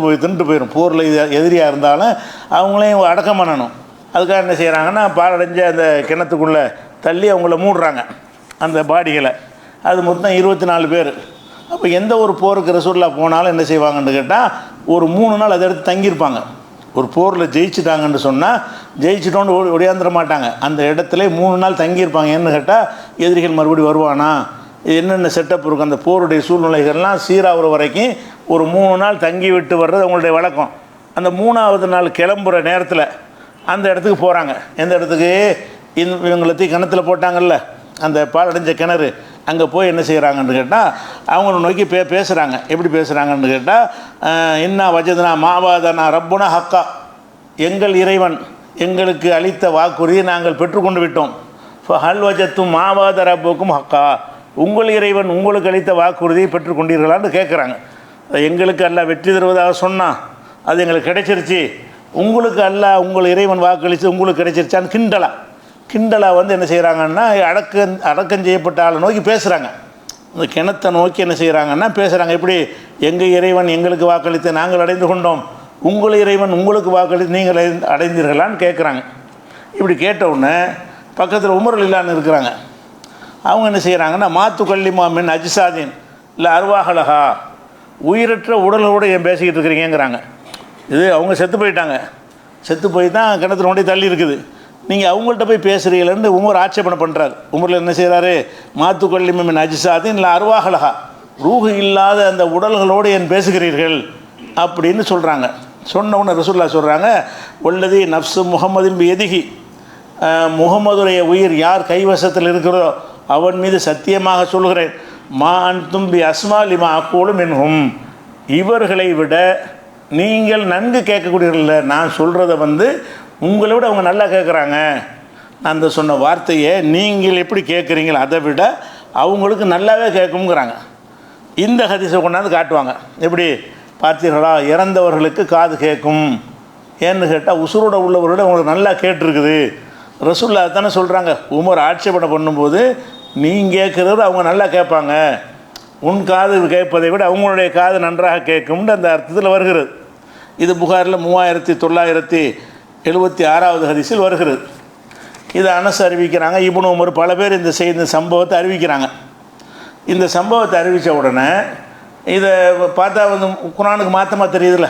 போயிடும். போரில் எதிரியாக இருந்தாலும் அவங்களையும் அடக்கம் பண்ணணும். அதுக்காக என்ன செய்கிறாங்கன்னா, பாலடைஞ்ச அந்த கிணத்துக்குள்ளே தள்ளி அவங்கள மூடுறாங்க அந்த பாடிகளை. அது மொத்தம் 24 பேர். அப்போ எந்த ஒரு போருக்கு ரசூலுல்லாஹ் போனாலும் என்ன செய்வாங்கன்னு கேட்டால், ஒரு 3 நாள் அதை எடுத்து தங்கியிருப்பாங்க. ஒரு போரில் ஜெயிச்சுட்டாங்கன்னு சொன்னால் ஜெயிச்சிட்டோன்னு ஒடியாந்துட மாட்டாங்க, அந்த இடத்துல 3 நாள் தங்கியிருப்பாங்க. ஏன்னு கேட்டால் எதிரிகள் மறுபடியும் வருவானா, என்னென்ன செட்டப் இருக்கும், அந்த போருடைய சூழ்நிலைகள்லாம் சீராகிற வரைக்கும் ஒரு 3 நாள் தங்கி விட்டு வர்றது அவங்களுடைய வழக்கம். அந்த 3ஆவது நாள் கிளம்புற நேரத்தில் அந்த இடத்துக்கு போகிறாங்க. எந்த இடத்துக்கு? இவங்களை கிணத்துல போட்டாங்கல்ல, அந்த பாலடைஞ்ச கிணறு, அங்கே போய் என்ன செய்கிறாங்கன்னு கேட்டால் அவங்கள நோக்கி பேசுகிறாங்க. எப்படி பேசுகிறாங்கன்னு கேட்டால், இன்னா வஜதுனா மாவாதனா ரப்புனா ஹக்கா, எங்கள் இறைவன் எங்களுக்கு அளித்த வாக்குறுதியை நாங்கள் பெற்றுக்கொண்டு விட்டோம். ஹல் வஜத்தும் மாவாத ரப்புக்கும் ஹக்கா, உங்கள் இறைவன் உங்களுக்கு அளித்த வாக்குறுதியை பெற்றுக்கொண்டீர்களான்னு கேட்குறாங்க. எங்களுக்கு அல்லாஹ் வெற்றி தருவதாக சொன்னால் அது எங்களுக்கு கிடைச்சிருச்சு, உங்களுக்கு அல்லாஹ் உங்கள் இறைவன் வாக்களித்து உங்களுக்கு கிடைச்சிருச்சான்னு கிண்டலாக என்ன செய்கிறாங்கன்னா, அடக்கம் செய்யப்பட்ட ஆளை நோக்கி பேசுகிறாங்க. இந்த கிணத்தை நோக்கி என்ன செய்கிறாங்கன்னா பேசுகிறாங்க. எப்படி? எங்கள் இறைவன் எங்களுக்கு வாக்களித்து நாங்கள் அடைந்து கொண்டோம், உங்கள் இறைவன் உங்களுக்கு வாக்களித்து நீங்கள் அடைந்தீர்களான்னு கேட்குறாங்க. இப்படி கேட்டவுடனே பக்கத்தில் உமர் ரலியல்லாஹு இருக்கிறாங்க. அவங்க என்ன செய்கிறாங்கன்னா, மாத்து கல்லிமா மின் அஜ்சாதீன் இல்லை அர்வாஹலஹா, உயிரற்ற உடலோடு ஏன் பேசிக்கிட்டு இருக்கிறீங்கிறாங்க. இது அவங்க செத்து போயிட்டாங்க, செத்து போய் தான் கிணத்துல நோண்டி தள்ளி இருக்குது, நீங்கள் அவங்கள்ட்ட போய் பேசுகிறீங்களேன்னு உமர் ஆட்சேபனை பண்ணுறாரு. உமரில் என்ன செய்கிறாரு, மாத்து கல்லிமின் அஜ்சாதீன் இல்லை அர்வாஹலஹா, ரூஹு இல்லாத அந்த உடல்களோடு ஏன் பேசுகிறீர்கள் அப்படின்னு சொல்கிறாங்க. சொன்னவுடனே ரசூலுல்லாஹ் சொல்கிறாங்க, வல்லதி நஃப்ஸு முஹம்மதின் பியதிஹி, முகமதுடைய உயிர் யார் கைவசத்தில் இருக்கிறதோ அவன் மீது சத்தியமாக சொல்கிறேன், மா அன்தும் பி அஸ்மா லிமா அக்கூலு மின்ஹும், இவர்களை விட நீங்கள் நன்கு கேட்கக்கூடியவர்கள். நான் சொல்கிறத உங்களை விட அவங்க நல்லா கேட்குறாங்க. நான் அந்த சொன்ன வார்த்தையை நீங்கள் எப்படி கேட்குறீங்களோ அதை விட அவங்களுக்கு நல்லாவே கேட்குங்கிறாங்க. இந்த ஹதீஸை கொண்டாந்து காட்டுவாங்க. எப்படி பார்த்தீர்களா, இறந்தவர்களுக்கு காது கேட்கும். ஏன்னு கேட்டால் உசுரோட உள்ளவர்களோட உங்களுக்கு நல்லா கேட்டிருக்குது. ரசூல்லா தானே சொல்கிறாங்க. உமர் ஆட்சேபனை பண்ணும்போது நீ கேட்குறது அவங்க நல்லா கேட்பாங்க, உன் காது கேட்பதை விட அவங்களுடைய காது நன்றாக கேட்கும்னு அந்த அர்த்தத்தில் வருகிறது. இது புகாரில் 3976 ஹதீஸில் வருகிறது. இதை அனஸ் அறிவிக்கிறாங்க. இப்னு உமர் பல பேர் இந்த சம்பவத்தை அறிவிக்கிறாங்க. இந்த சம்பவத்தை அறிவித்த உடனே இதை பார்த்தா வந்து குர்ஆனுக்கு மாற்றமாக தெரியுதுல்ல.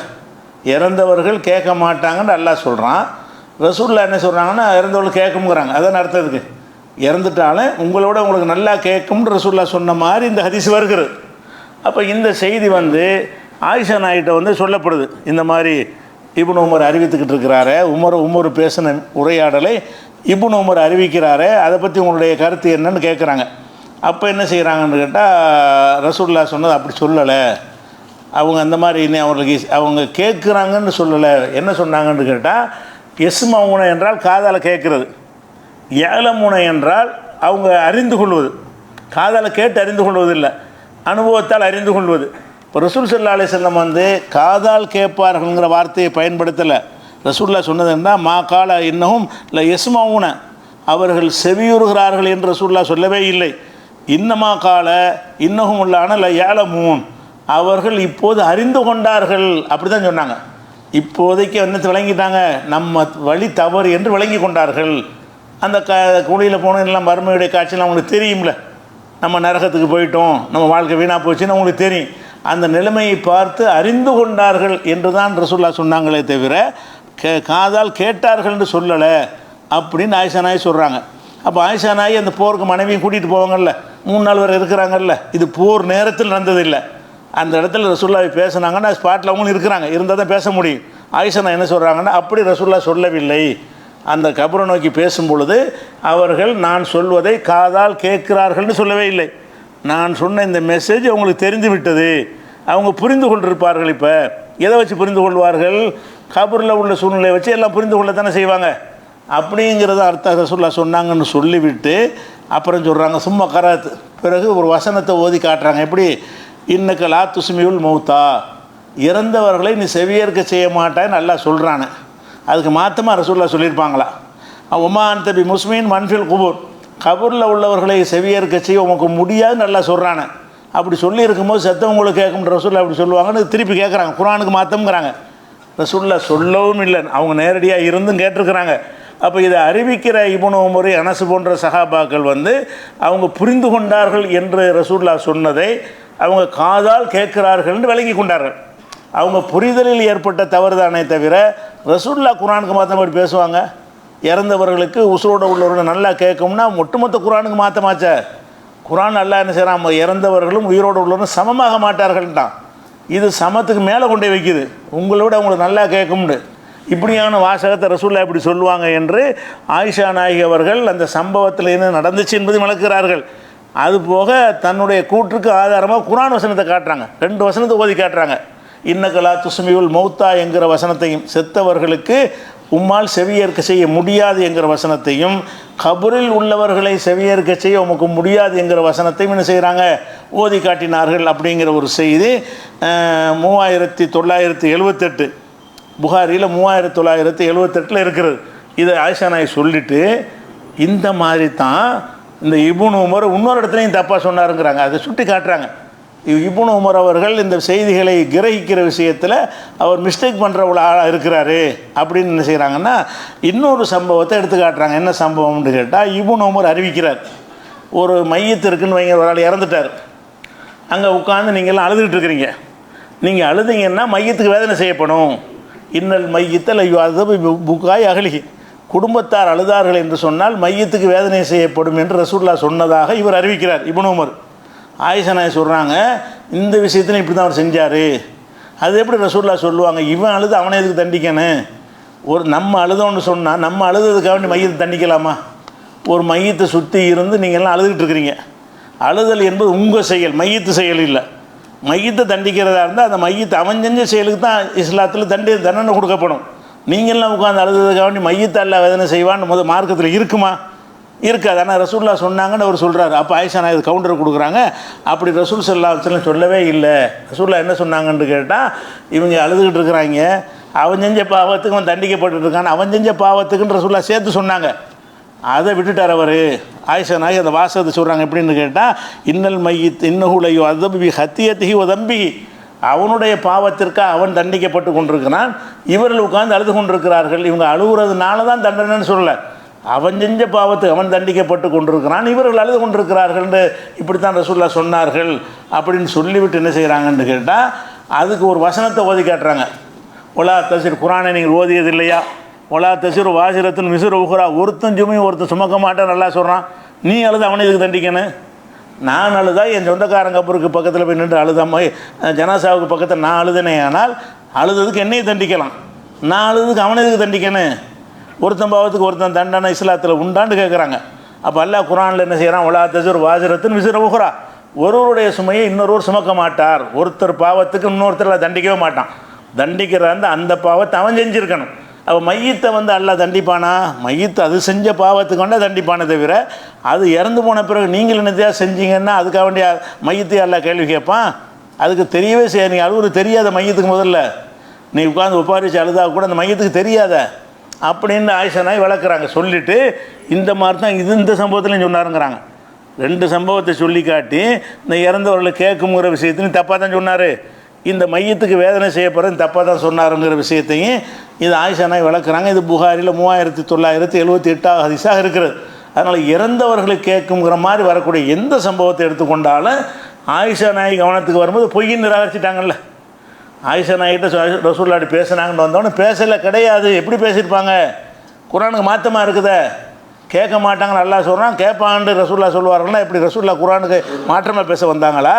இறந்தவர்கள் கேட்க மாட்டாங்கன்னு அல்லாஹ் சொல்கிறான். ரசூலுல்லாஹ் என்ன சொல்கிறாங்கன்னா இறந்தவர்கள் கேட்குங்கிறாங்க. அதான் அர்த்தத்துக்கு இறந்துட்டாலும் உங்களோட உங்களுக்கு நல்லா கேட்கும்னு ரசூலுல்லாஹ் சொன்ன மாதிரி இந்த ஹதீஸ் வருகிறது. அப்போ இந்த செய்தி வந்து ஆயிஷா நாயிட்ட வந்து சொல்லப்படுது. இந்த மாதிரி இப்னு உமர் அறிவித்துக்கிட்டு இருக்கிறாரு, உமர் பேசின உரையாடலை இப்னு உமர் அறிவிக்கிறாரு, அதை பற்றி உங்களுடைய கருத்து என்னன்னு கேட்குறாங்க. அப்போ என்ன செய்கிறாங்கன்னு கேட்டால் ரசூலுல்லாஹ் சொன்னது அப்படி சொல்லலை. அவங்க அந்த மாதிரி அவங்களுக்கு அவங்க கேட்குறாங்கன்னு சொல்லலை. என்ன சொன்னாங்கன்னு கேட்டால் எஸ்மவுன என்றால் காதால் கேட்குறது, ஏலமுன என்றால் அவங்க அறிந்து கொள்வது. காதால் கேட்டு அறிந்து கொள்வதில்லை, அனுபவத்தால் அறிந்து கொள்வது. இப்போ ரசூல் ஸல்லல்லாஹு அலைஹி வஸல்லம் வந்து காதால் கேட்பார்கள்ங்கிற வார்த்தையை பயன்படுத்தலை. ரசூலுல்லாஹ் சொன்னது என்ன, மா கால இன்னஹும் இல்லை எஸ்மவுன, அவர்கள் செவியுறுகிறார்கள் என்று ரசூலுல்லாஹ் சொல்லவே இல்லை. இன்னமா கால இன்னஹும் உள்ளான இல்லை ஏலமூன், அவர்கள் இப்போது அறிந்து கொண்டார்கள், அப்படி தான் சொன்னாங்க. இப்போதைக்கு என்ன விளங்கிட்டாங்க, நம்ம வழி தவறு என்று விளங்கி கொண்டார்கள். அந்த குழியில் போன எல்லாம் மறுமையுடைய காட்சியில் அவங்களுக்கு தெரியும்ல, நம்ம நரகத்துக்கு போயிட்டோம், நம்ம வாழ்க்கை வீணாக போச்சுன்னு அவங்களுக்கு தெரியும். அந்த நிலைமையை பார்த்து அறிந்து கொண்டார்கள் என்று தான் ரசூலுல்லாஹ் சொன்னாங்களே தவிர காதால் கேட்டார்கள்னு சொல்லலை அப்படின்னு ஆயிஷா நாய் சொல்கிறாங்க. அப்போ ஆயிஷா நாய் அந்த போருக்கு மனைவியும் கூட்டிகிட்டு போவாங்கல்ல, 3 நாள் வரை இருக்கிறாங்கல்ல, இது போர் நேரத்தில் நடந்ததில்லை. அந்த இடத்துல ரசூலுல்லாஹ் பேசுனாங்கன்னா ஸ்பாட்டில் அவங்களும் இருக்கிறாங்க, இருந்தால் தான் பேச முடியும். ஆயிஷா நாய் என்ன சொல்கிறாங்கன்னா அப்படி ரசூலுல்லாஹ் சொல்லவில்லை. அந்த கபரை நோக்கி பேசும் பொழுது அவர்கள் நான் சொல்வதை காதால் கேட்கிறார்கள்னு சொல்லவே இல்லை. நான் சொன்ன இந்த மெசேஜ் அவங்களுக்கு தெரிந்து விட்டது, அவங்க புரிந்து கொண்டிருப்பார்கள். இப்போ எதை வச்சு புரிந்து கொள்வார்கள், கபரில் உள்ள சூழ்நிலையை வச்சு எல்லாம் புரிந்து கொள்ள தானே செய்வாங்க. அப்படிங்கிறத அர்த்தம் ரசூலுல்லாஹ் சொன்னாங்கன்னு சொல்லிவிட்டு அப்புறம் சொல்கிறாங்க சும்மா கராத்து. பிறகு ஒரு வசனத்தை ஓதி காட்டுறாங்க. எப்படி, இன்னக்க லா துஸ்மியுல் மௌத்தா, இறந்தவர்களை நீ செவியேற்க செய்ய மாட்டான்னு நல்லா சொல்கிறானே, அதுக்கு மாற்றமாக ரசூலுல்லாஹ் சொல்லியிருப்பாங்களா, உமா அன்தபி முஸ்மின் மன்ஃபில் குபூர், கபூரில் உள்ளவர்களை செவியேற்க செய்ய உமக்கு முடியாதுன்னு நல்லா சொல்கிறானே. அப்படி சொல்லி இருக்கும்போது சத்தம் உங்களுக்கு கேட்கும் ரசூலுல்லாஹ் அப்படி சொல்லுவாங்கன்னு திருப்பி கேட்குறாங்க. குர்ஆனுக்கு மாற்றம்ங்கிறாங்க. ரசூலுல்லாஹ் சொல்லவும் இல்லை, அவங்க நேரடியாக இருந்தும் கேட்டிருக்கிறாங்க. அப்போ இதை அறிவிக்கிற இப்னு உமர், அனஸ் போன்ற சஹாபாக்கள் வந்து அவங்க புரிந்து கொண்டார்கள் என்று ரசூலுல்லாஹ் சொன்னதை அவங்க காதால் கேட்கிறார்கள் என்று விளங்கி கொண்டார்கள். அவங்க புரிதலில் ஏற்பட்ட தவறு தானே தவிர ரசூலுல்லாஹ் குர்ஆனுக்கு மாற்றபடி பேசுவாங்க. இறந்தவர்களுக்கு உசுரோட உள்ளவர்கள் நல்லா கேட்கும்னா ஒட்டுமொத்த குர்ஆனுக்கு மாற்றமாச்ச. குர்ஆன் அல்லாஹ் என்ன செய்கிறான், இறந்தவர்களும் உயிரோடு உள்ளவர்களும் சமமாக மாட்டார்கள்ட்டான். இது சமத்துக்கு மேலே கொண்டே வைக்குது, உங்களோட அவங்களுக்கு நல்லா கேட்கும்னு. இப்படியான வாசகத்தை ரசூலுல்லாஹ் இப்படி சொல்லுவாங்க என்று ஆயிஷா நாயகி அவர்கள் அந்த சம்பவத்தில் என்ன நடந்துச்சு என்பதை விளக்குகிறார்கள். அதுபோக தன்னுடைய கூற்றுக்கு ஆதாரமாக குர்ஆன் வசனத்தை காட்டுறாங்க. 2 வசனத்தை ஓதி காட்டுறாங்க. இன்னக்க லா துஸ்மியுல் மௌத்தா என்கிற வசனத்தையும், செத்தவர்களுக்கு உம்மால் செவியேற்க செய்ய முடியாது என்கிற வசனத்தையும், கபரில் உள்ளவர்களை செவியேற்க செய்ய உமக்கு முடியாது என்கிற வசனத்தையும் என்ன செய்கிறாங்க, ஓதி காட்டினார்கள். அப்படிங்கிற ஒரு செய்தி 3978 புகாரியில் 3978 இருக்கிறது. இதை ஆயிஷா நாய் சொல்லிவிட்டு இந்த மாதிரி தான் இந்த இப்னு உமர் இன்னொரு இடத்துலையும் தப்பாக சொன்னாருங்கிறாங்க. அதை சுட்டி காட்டுறாங்க. இப்னு உமர் அவர்கள் இந்த செய்திகளை கிரகிக்கிற விஷயத்தில் அவர் மிஸ்டேக் பண்ணுற ஒரு ஆளாக இருக்கிறாரு அப்படின்னு என்ன செய்கிறாங்கன்னா இன்னொரு சம்பவத்தை எடுத்து காட்டுறாங்க. என்ன சம்பவம்னு கேட்டால், இப்னு உமர் அறிவிக்கிறார், ஒரு மையத்து இருக்குன்னு வைங்க, ஒரு ஆள் இறந்துட்டார். அங்கே உட்காந்து நீங்கள்லாம் அழுதுகிட்டு இருக்கிறீங்க. நீங்கள் அழுதிங்கன்னா மையத்துக்கு வேதனை செய்யப்படும். இன்னல் மையத்தில் அது புக்காய் அகலிகி, குடும்பத்தார் அழுதார்கள் என்று சொன்னால் மையத்துக்கு வேதனை செய்யப்படும் என்று ரசூலுல்லாஹ் சொன்னதாக இவர் அறிவிக்கிறார் இப்னு உமர். ஆயிஷா நாய் சொல்கிறாங்க இந்த விஷயத்தில் இப்படி தான் அவர் செஞ்சார். அது எப்படி ரசூலுல்லாஹ் சொல்லுவாங்க, இவன் அழுது அவனை எதுக்கு தண்டிக்கணும்? ஒரு நம்ம அழுதோன்னு சொன்னால் நம்ம அழுதுறதுக்காக வேண்டி மையத்தை தண்டிக்கலாமா? ஒரு மையத்தை சுற்றி இருந்து நீங்கள்லாம் அழுதுகிட்டு இருக்கிறீங்க. அழுதல் என்பது உங்கள் செயல், மையத்து செயல் இல்லை. மையத்தை தண்டிக்கிறதா இருந்தால் அந்த மையத்தை அவன் செஞ்ச செயலுக்கு தான் இஸ்லாத்தில் தண்டனை கொடுக்கப்படும். நீங்கள்லாம் உட்காந்து அழுதுறதுக்காக வேண்டி மையத்தை அல்ல வேதனை செய்வான்னு மார்க்கத்தில் இருக்குமா? இருக்காது. ஆனால் ரசூல்லா சொன்னாங்கன்னு அவர் சொல்கிறார். அப்போ ஆயிஷா நாயகி கவுண்டர் கொடுக்குறாங்க. அப்படி ரசூல் ஸல்லல்லாஹு அலைஹி வஸல்லம் சொல்லவே இல்லை. ரசூல்லா என்ன சொன்னாங்கன்னு கேட்டால், இவங்க அழுதுகிட்டு இருக்கிறாங்க, அவன் செஞ்ச பாவத்துக்கு அவன் தண்டிக்கப்பட்டு இருக்கான், அவன் செஞ்ச பாவத்துக்குன்னு ரசூல்லா சேர்த்து சொன்னாங்க. அதை விட்டுட்டார் அவர். ஆயிஷா நாயகி அந்த வாசகத்தை சொல்கிறாங்க எப்படின்னு கேட்டால், இன்னல் மையித் இன்னஹுலையோ அதபி ஹத்தியத்திஹி உதம்பி, அவனுடைய பாவத்திற்கு அவன் தண்டிக்கப்பட்டு கொண்டிருக்கிறான், இவர்கள் உட்கார்ந்து அழுது கொண்டிருக்கிறார்கள். இவங்க அழுகுறதுனால தான் தண்டனைன்னு சொல்லலை, அவன் செஞ்ச பாவத்துக்கு அவன் தண்டிக்கப்பட்டு கொண்டிருக்கிறான், இவர்கள் அழுது கொண்டிருக்கிறார்கள், இப்படித்தான் ரசூல்லா சொன்னார்கள் அப்படின்னு சொல்லிவிட்டு என்ன செய்கிறாங்கன்னு கேட்டால், அதுக்கு ஒரு வசனத்தை ஓதி காட்டுறாங்க. ஒலா தசிர், குரானை நீங்கள் ஓதியது இல்லையா? ஒலா தசிர் வாசிரத்தின் மிசுர் உகுரா, ஒருத்தன் சுமையும் ஒருத்தன் சுமக்க மாட்டேன் நல்லா சொல்கிறான். நீ அழுது அவனை இதுக்கு தண்டிக்கணும். நான் அழுதா என் சொந்தக்காரங்க கபருக்கு பக்கத்தில் போய் நின்று அழுதாம, ஜனாசாவுக்கு பக்கத்தில் நான் அழுதனே, ஆனால் அழுதுக்கு என்னையை தண்டிக்கலாம், நான் அழுதுக்கு அவனை இதுக்கு தண்டிக்கணும். ஒருத்தன் பாவத்துக்கு ஒருத்தன் தண்டனை இஸ்லாத்தில் உண்டான்னு கேட்குறாங்க. அப்போ அல்லாஹ் குரானில் என்ன செய்கிறான், ஒலா தசிர் வாசிரத்தின் மிசுர் உகுரா, ஒருவருடைய சுமையை இன்னொருவர் சுமக்க மாட்டார். ஒருத்தர் பாவத்துக்கு இன்னொருத்தர் தண்டிக்கவே மாட்டான். தண்டிக்கிற அந்த பாவத்தை அவன் செஞ்சுருக்கணும். அப்போ மையத்தை அல்லாஹ் தண்டிப்பானா? மையத்தை அது செஞ்ச பாவத்துக்கு வேண்டாம் தண்டிப்பானே தவிர, அது இறந்து போன பிறகு நீங்கள் என்னத்தையாக செஞ்சீங்கன்னா அதுக்காக வேண்டிய மையத்தையும் அல்லாஹ் கேள்வி கேட்பான்? அதுக்கு தெரியவே செய்யாது. நீங்கள் அழுவுறது தெரியாத மையத்துக்கு முதல்ல நீ உட்காந்து ஒப்பாரிச்சு அழுதா கூட அந்த மையத்துக்கு தெரியாத அப்படின்னு ஆயிஷா நாயகி வளர்க்குறாங்க. சொல்லிவிட்டு இந்த மாதிரி தான் இந்த சம்பவத்துலையும் சொன்னாருங்கிறாங்க. ரெண்டு சம்பவத்தை சொல்லி காட்டி இந்த இறந்தவர்களை கேட்குங்கிற விஷயத்தையும் தப்பாக தான் சொன்னார், இந்த மையத்துக்கு வேதனை செய்யப்படுறது தப்பாக தான் சொன்னாருங்கிற விஷயத்தையும் இது ஆயிஷா நாயகி வளர்க்குறாங்க. இது புகாரில் 3978 ஹதீஸாக இருக்கிறது. அதனால் இறந்தவர்களை கேட்குங்கிற மாதிரி வரக்கூடிய எந்த சம்பவத்தை எடுத்துக்கொண்டாலும் ஆயிஷா நாயகி கவனத்துக்கு வரும்போது பொய்யின் நிராகரிச்சிட்டாங்கல்ல. ஆயிஷா நாயகிட்ட ரசூலுல்லாஹி பேசுனாங்கன்னு வந்தோடனே பேசலை கிடையாது. எப்படி பேசியிருப்பாங்க? குரானுக்கு மாற்றமாக இருக்குதே, கேட்க மாட்டாங்கன்னு அல்லாஹ் சொல்கிறான், கேட்பான்னு ரசூலுல்லாஹ் சொல்லுவார்கள்னா எப்படி? ரசூலுல்லாஹ் குரானுக்கு மாற்றமாக பேச வந்தாங்களா?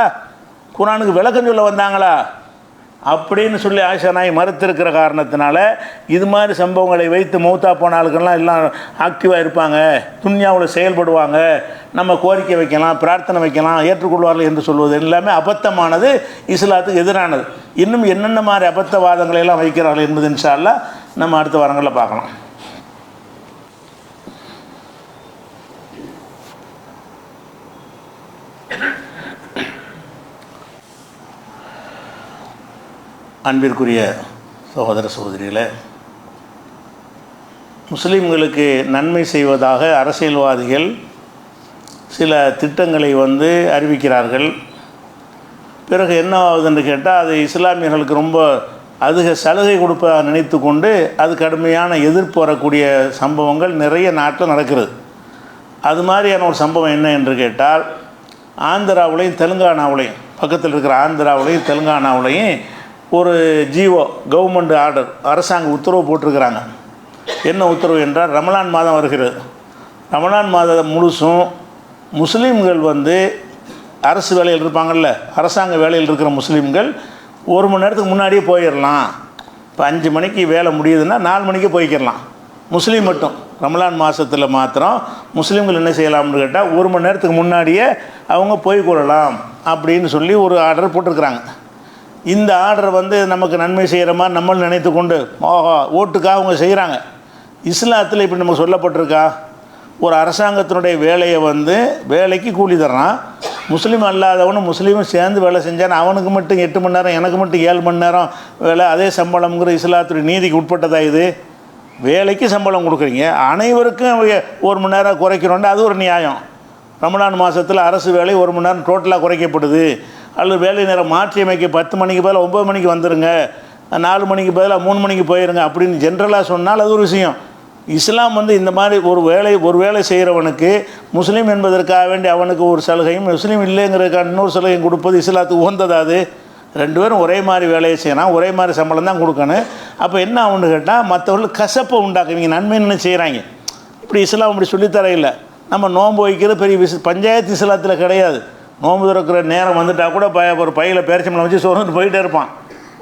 குரானுக்கு விளக்கம் சொல்ல வந்தாங்களா? அப்படின்னு சொல்லி ஆயிஷா நாயகி மறுத்திருக்கிற காரணத்தினால இது மாதிரி சம்பவங்களை வைத்து மௌத்தா போன ஆளுக்கெல்லாம் எல்லாம் ஆக்டிவாக இருப்பாங்க, துன்யாவில் செயல்படுவாங்க, நம்ம கோரிக்கை வைக்கலாம், பிரார்த்தனை வைக்கலாம், ஏற்றுக்கொள்வார்கள் என்று சொல்வது எல்லாமே அபத்தமானது, இஸ்லாத்துக்கு எதிரானது. இன்னும் என்னென்ன மாதிரி அபத்தவாதங்களை எல்லாம் வைக்கிறார்கள் என்பது இன்ஷா அல்லாஹ் நம்ம அடுத்த வாரங்களில் பார்க்கலாம். அன்பிற்குரிய சகோதர சகோதரிகளே, முஸ்லீம்களுக்கு நன்மை செய்வதாக அரசியல்வாதிகள் சில திட்டங்களை அறிவிக்கிறார்கள். பிறகு என்ன ஆகுதுன்னு கேட்டால், அது இஸ்லாமியர்களுக்கு ரொம்ப அதிக சலுகை கொடுப்பதாக நினைத்து கொண்டு அது கடுமையான எதிர்ப்பு வரக்கூடிய சம்பவங்கள் நிறைய நாட்டில் நடக்கிறது. அது மாதிரியான ஒரு சம்பவம் என்ன என்று கேட்டால், ஆந்திராவிலையும் தெலுங்கானாவிலையும், பக்கத்தில் இருக்கிற ஆந்திராவிலையும் தெலுங்கானாவிலையும் ஒரு ஜிஓ கவர்மெண்ட் ஆர்டர், அரசாங்க உத்தரவு போட்டிருக்கிறாங்க. என்ன உத்தரவு என்றால், ரமலான் மாதம் வருகிறது. ரமலான் மாதம் முழுசும் முஸ்லீம்கள் அரசு வேலையில் இருப்பாங்கள்ல, அரசாங்க வேலையில் இருக்கிற முஸ்லீம்கள் 1 மணி நேரத்துக்கு முன்னாடியே போயிடலாம். இப்போ 5 மணிக்கு வேலை முடியுதுன்னா 4 மணிக்கு போய்க்கிடலாம். முஸ்லீம் மட்டும் ரமலான் மாதத்தில் மாத்திரம் முஸ்லீம்கள் என்ன செய்யலாம்னு கேட்டால் 1 மணி நேரத்துக்கு முன்னாடியே அவங்க போய்கொள்ளலாம் அப்படின்னு சொல்லி ஒரு ஆர்டர் போட்டிருக்கிறாங்க. இந்த ஆர்டர் நமக்கு நன்மை செய்கிற மாதிரி நம்மளும் நினைத்து கொண்டு ஓட்டுக்காக அவங்க செய்கிறாங்க. இஸ்லாத்தில் இப்படி நமக்கு சொல்லப்பட்டிருக்கா? ஒரு அரசாங்கத்தினுடைய வேலையை வேலைக்கு கூலி தர்றான், முஸ்லீம் அல்லாதவனும் முஸ்லீமும் சேர்ந்து வேலை செஞ்சான், அவனுக்கு மட்டும் 8 மணி நேரம், எனக்கு மட்டும் 7 மணி நேரம் வேலை, அதே சம்பளம்ங்கிற இஸ்லாத்துடைய நீதிக்கு உட்பட்டதா இது? வேலைக்கு சம்பளம் கொடுக்குறீங்க, அனைவருக்கும் 1 மணி நேரம் குறைக்கிறோன்னா அது ஒரு நியாயம். ரமலான் மாதத்தில் அரசு வேலை 1 மணி நேரம் டோட்டலாக குறைக்கப்படுது, அல்லது வேலை நேரம் மாற்றி அமைக்க 10 மணிக்கு பதிலாக 9 மணிக்கு வந்துடுங்க, 4 மணிக்கு பதிலாக 3 மணிக்கு போயிடுங்க அப்படின்னு ஜென்ரலாக சொன்னால் அது ஒரு விஷயம். இஸ்லாம் இந்த மாதிரி ஒரு வேலை செய்கிறவனுக்கு முஸ்லீம் என்பதற்காக வேண்டி அவனுக்கு ஒரு சலுகையும், முஸ்லீம் இல்லைங்கிறதுக்காக இன்னொரு சலுகையும் கொடுப்பது இஸ்லாத்துக்கு உகந்ததா? அது 2 பேரும் ஒரே மாதிரி வேலையை செய்யணும், ஒரே மாதிரி சம்பளம் தான் கொடுக்கணும். அப்போ என்ன ஆகுன்னு கேட்டால், மற்றவர்களுக்கு கசப்பை உண்டாக்குவீங்க, நன்மைன்னு செய்கிறாங்க. இப்படி இஸ்லாம் இப்படி சொல்லித்தர இல்லை. நம்ம நோன்பு வைக்கிறது பெரிய பஞ்சாயத்து இஸ்லாத்தில் கிடையாது. நோன்பு திறக்கிற நேரம் வந்துட்டால் கூட ஒரு பையில் பேரிச்சம்பளம் வச்சு சோர்ந்து போயிட்டே இருப்பான்.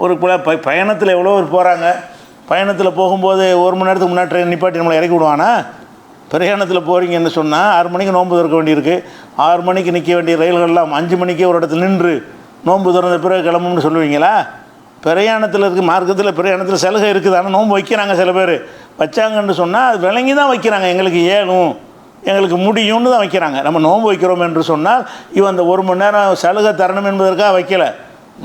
ஒரு பயணத்தில் எவ்வளோ பேர் போகிறாங்க, பயணத்தில் போகும்போது 1 மணி நேரத்துக்கு முன்னாடி ட்ரெயின் நிப்பாட்டி நம்மளை இறக்கி விடுவானா? பிரயாணத்தில் போகிறீங்கன்னு சொன்னால் 6 மணிக்கு நோன்பு திறக்க வேண்டியிருக்கு, 6 மணிக்கு நிற்க வேண்டிய ரயில்கள்லாம் 5 மணிக்கே ஒரு இடத்துல நின்று நோன்பு திறந்த பிறகு கிளம்பும்னு சொல்லுவீங்களா? பிரயாணத்தில் இருக்குது, மார்க்கத்தில் பிரயாணத்தில் சலுகை இருக்குது, ஆனால் நோன்பு வைக்கிறாங்க சில பேர். வச்சாங்கன்னு சொன்னால் அது விளங்கி தான் வைக்கிறாங்க, எங்களுக்கு ஏழும் எங்களுக்கு முடியும்னு தான் வைக்கிறாங்க. நம்ம நோன்பு வைக்கிறோம் என்று சொன்னால் இவன் அந்த 1 மணி நேரம் சலுகை தரணும் என்பதற்காக வைக்கலை.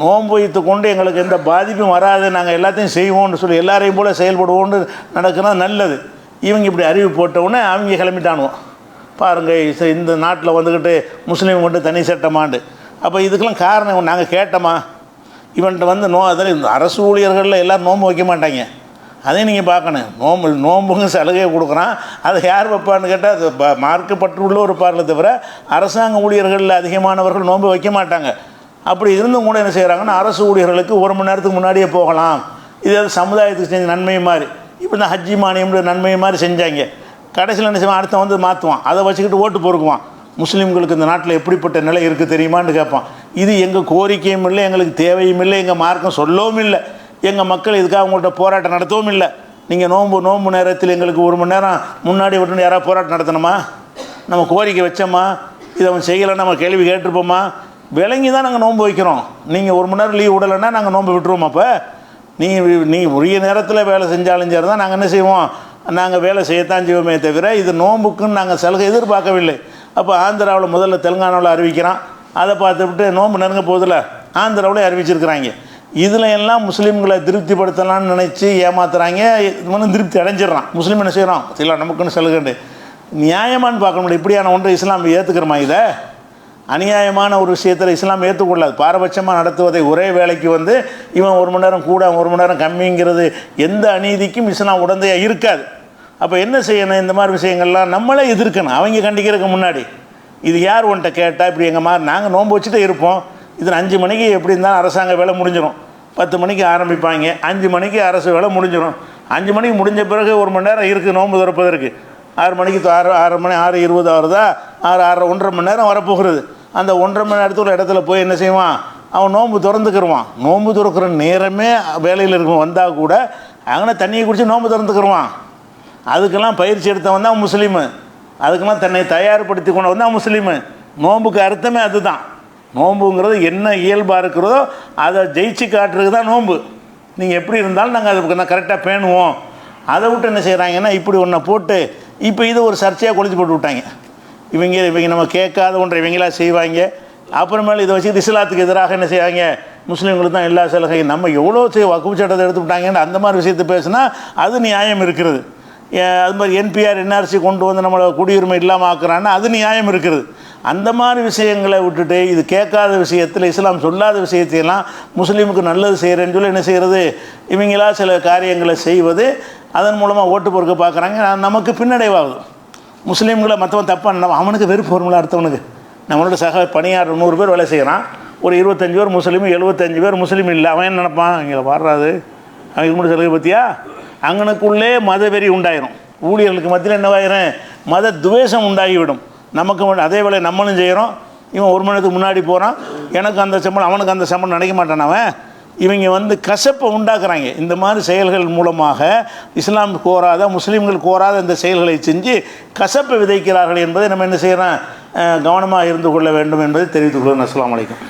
நோன்பு வைத்து கொண்டு எங்களுக்கு எந்த பாதிப்பும் வராது, நாங்கள் எல்லாத்தையும் செய்வோம்னு சொல்லி எல்லாரையும் போல் செயல்படுவோம்னு நடக்குன்னா நல்லது. இவங்க இப்படி அறிவு போட்டவுடனே அவங்க கிளம்பிட்டானுவோம். பாருங்கள், இந்த நாட்டில் வந்துக்கிட்டு முஸ்லீம் கொண்டு தனி சட்டமாண்டு. அப்போ இதுக்கெல்லாம் காரணம் நாங்கள் கேட்டோமா? இவன்கிட்ட வந்து அதில் அரசு ஊழியர்களில் எல்லோரும் நோன்பு வைக்க மாட்டாங்க. அதையும் நீங்கள் பார்க்கணும். நோம்புங்க சலுகையை கொடுக்குறான், அதை யார் வைப்பான்னு கேட்டால் அது மார்க்கப்பட்டு உள்ள ஒரு பார்ல தவிர அரசாங்க ஊழியர்களில் அதிகமானவர்கள் நோன்பு வைக்க மாட்டாங்க. அப்படி இருந்தும் கூட என்ன செய்கிறாங்கன்னா, அரசு ஊழியர்களுக்கு 1 மணி நேரத்துக்கு முன்னாடியே போகலாம், இது சமுதாயத்துக்கு செஞ்ச நன்மை மாதிரி. இப்போ இந்த ஹஜ்ஜி மானியம்ன்ற நன்மை மாதிரி செஞ்சாங்க. கடைசியில் என்ன செய்வான், அடுத்த வந்து மாற்றுவான், அதை வச்சுக்கிட்டு ஓட்டு பொறுக்குவான். முஸ்லீம்களுக்கு இந்த நாட்டில் எப்படிப்பட்ட நிலை இருக்குது தெரியுமான்னு கேட்பான். இது எங்கள் கோரிக்கையும் இல்லை, எங்களுக்கு தேவையும் இல்லை, எங்கள் மார்க்கம் சொல்லவும் இல்லை, எங்கள் மக்கள் இதுக்காக அவங்கள்ட்ட போராட்டம் நடத்தவும் இல்லை. நீங்கள் நோன்பு நேரத்தில் எங்களுக்கு 1 மணி நேரம் முன்னாடி விட்டு யாராவது போராட்டம் நடத்தணுமா? நம்ம கோரிக்கை வச்சோமா? இதை அவன் செய்யலைன்னு நம்ம கேள்வி கேட்டிருப்போமா? விளங்கி தான் நாங்கள் நோன்பு வைக்கிறோம். நீங்கள் 1 மணி நேரம் லீவ் விடலைன்னா நாங்கள் நோன்பு விட்டுருவோம். அப்போ நீ உரிய நேரத்தில் வேலை செஞ்சாலும் சரி தான் நாங்கள் என்ன செய்வோம், நாங்கள் வேலை செய்யத்தான் செய்வோமே தவிர இது நோன்புக்குன்னு நாங்கள் சலுகை எதிர்பார்க்கவில்லை. அப்போ ஆந்திராவில் முதல்ல தெலுங்கானாவில் அறிவிக்கிறான், அதை பார்த்துவிட்டு நோன்பு நெருங்க போதில் ஆந்திராவிலே அறிவிச்சிருக்கிறாங்க. இதில் எல்லாம் முஸ்லீம்களை திருப்திப்படுத்தலான்னு நினச்சி ஏமாத்துறாங்க. இது திருப்தி அடைஞ்சிடறான். முஸ்லீம் என்ன செய்கிறான், இல்லை நமக்குன்னு சலுகைண்டு நியாயமானு பார்க்க முடியும். இப்படியான ஒன்று இஸ்லாம் ஏற்றுக்கிறோமா? இதை அநியாயமான ஒரு விஷயத்தில் இஸ்லாம் ஏற்றுக்கொள்ளாது. பாரபட்சமாக நடத்துவதை ஒரே வேலைக்கு வந்து இவன் 1 மணி நேரம் கூட 1 மணி நேரம் கம்மிங்கிறது எந்த அநீதிக்கும் இஸ்லாம் உடந்தையாக இருக்காது. அப்போ என்ன செய்யணும், இந்த மாதிரி விஷயங்கள்லாம் நம்மளே எதிர்க்கணும். அவங்க கண்டிக்கிறதுக்கு முன்னாடி இது யார் ஒன்றை கேட்டால் இப்படி எங்கள் மாதிரி நாங்கள் நோன்பு வச்சுட்டே இருப்போம். இதில் 5 மணிக்கு எப்படி இருந்தாலும் அரசாங்க வேலை முடிஞ்சிடும். 10 மணிக்கு ஆரம்பிப்பாங்க, 5 மணிக்கு அரசு வேலை முடிஞ்சிடும். 5 மணிக்கு முடிஞ்ச பிறகு 1 மணி நேரம் இருக்குது நோன்பு திறப்பதற்கு. 6 மணிக்கு 6 மணி 6:20 வருதா, 6 1/2 மணி நேரம் வரப்போகிறது. அந்த 1.5 மணி நேரத்துக்குள்ள இடத்துல போய் என்ன செய்வான், அவன் நோன்பு திறந்துக்கிடுவான். நோன்பு திறக்கிற நேரமே வேலையில் இருக்கும் வந்தால் கூட அங்கே தண்ணியை குடித்து நோன்பு திறந்துக்கிடுவான். அதுக்கெல்லாம் பயிற்சி எடுத்தவன் தான் முஸ்லீமு. அதுக்கெல்லாம் தன்னை தயார்படுத்தி கொண்டு வந்தால் முஸ்லீமு. நோன்புக்கு அர்த்தமே அதுதான். நோன்புங்கிறது என்ன இயல்பாக இருக்கிறதோ அதை ஜெயிச்சு காட்டுறது தான் நோன்பு. நீங்கள் எப்படி இருந்தாலும் நாங்கள் அதுக்கு கரெக்டாக பேணுவோம். அதை விட்டு என்ன செய்கிறாங்கன்னா, இப்படி ஒன்றை போட்டு இப்போ இது ஒரு சர்ச்சையாக கொளுத்தி போட்டு விட்டாங்க. இவங்க நம்ம கேட்காத ஒன்றை இவங்களா செய்வாங்க. அப்புறமேல இதை வச்சு இஸ்லாத்துக்கு எதிராக என்ன செய்வாங்க, முஸ்லீம்களுக்கு தான் எல்லா சலுகையும் நம்ம எவ்வளோ வக்குஃப் சட்டத்தை எடுத்து விட்டாங்கன்னு அந்த மாதிரி விஷயத்தை பேசுனா அது நியாயம் இருக்கிறது. அது மாதிரி NPR NRC கொண்டு வந்து நம்மளை குடியுரிமை இல்லாமல் ஆக்குறான்னா அது நியாயம் இருக்கிறது. அந்த மாதிரி விஷயங்களை விட்டுட்டு இது கேட்காத விஷயத்தில் இஸ்லாம் சொல்லாத விஷயத்தையெல்லாம் முஸ்லீமுக்கு நல்லது செய்கிறேன்னு சொல்லி என்ன செய்கிறது, இவங்களா சில காரியங்களை செய்வது, அதன் மூலமாக ஓட்டு பொறுக்க பார்க்குறாங்க. நமக்கு பின்னடைவாகுது. முஸ்லீம்களை மற்றவன் தப்பாக அவனுக்கு வெறுப்பு வரும்ல அடுத்தவனுக்கு. நம்மளோட சக பணியாளர் 100 பேர் வேலை செய்கிறான், ஒரு 25 பேர் முஸ்லீம், 75 பேர் முஸ்லீம் இல்லை. அவன் என்ன நினைப்பான், இங்கே வர்றாது அவங்களுக்கு மட்டும் சலுகை பற்றியா? அங்கனுக்குள்ளே மதவெறி உண்டாயிரும். ஊழியர்களுக்கு மத்தியில் என்னவாயிரும், மத துவேஷம் உண்டாகிவிடும். நமக்கு அதே வேலை நம்மளும் செய்கிறோம். இவன் 1 மணி நேரத்துக்கு முன்னாடி போகிறான், எனக்கு அந்த சம்பளம் அவனுக்கு அந்த சம்பளம் நினைக்க மாட்டான். அவன் இவங்க வந்து கசப்பை உண்டாக்குறாங்க. இந்த மாதிரி செயல்கள் மூலமாக இஸ்லாம் கோராத, முஸ்லீம்கள் கோராத இந்த செயல்களை செஞ்சு கசப்பை விதைக்கிறார்கள் என்பதை நம்ம என்ன செய்கிறோம், கவனமாக இருந்து கொள்ள வேண்டும் என்பதை தெரிவித்துக் கொள்கிறேன். அஸ்ஸலாமு அலைக்கும்.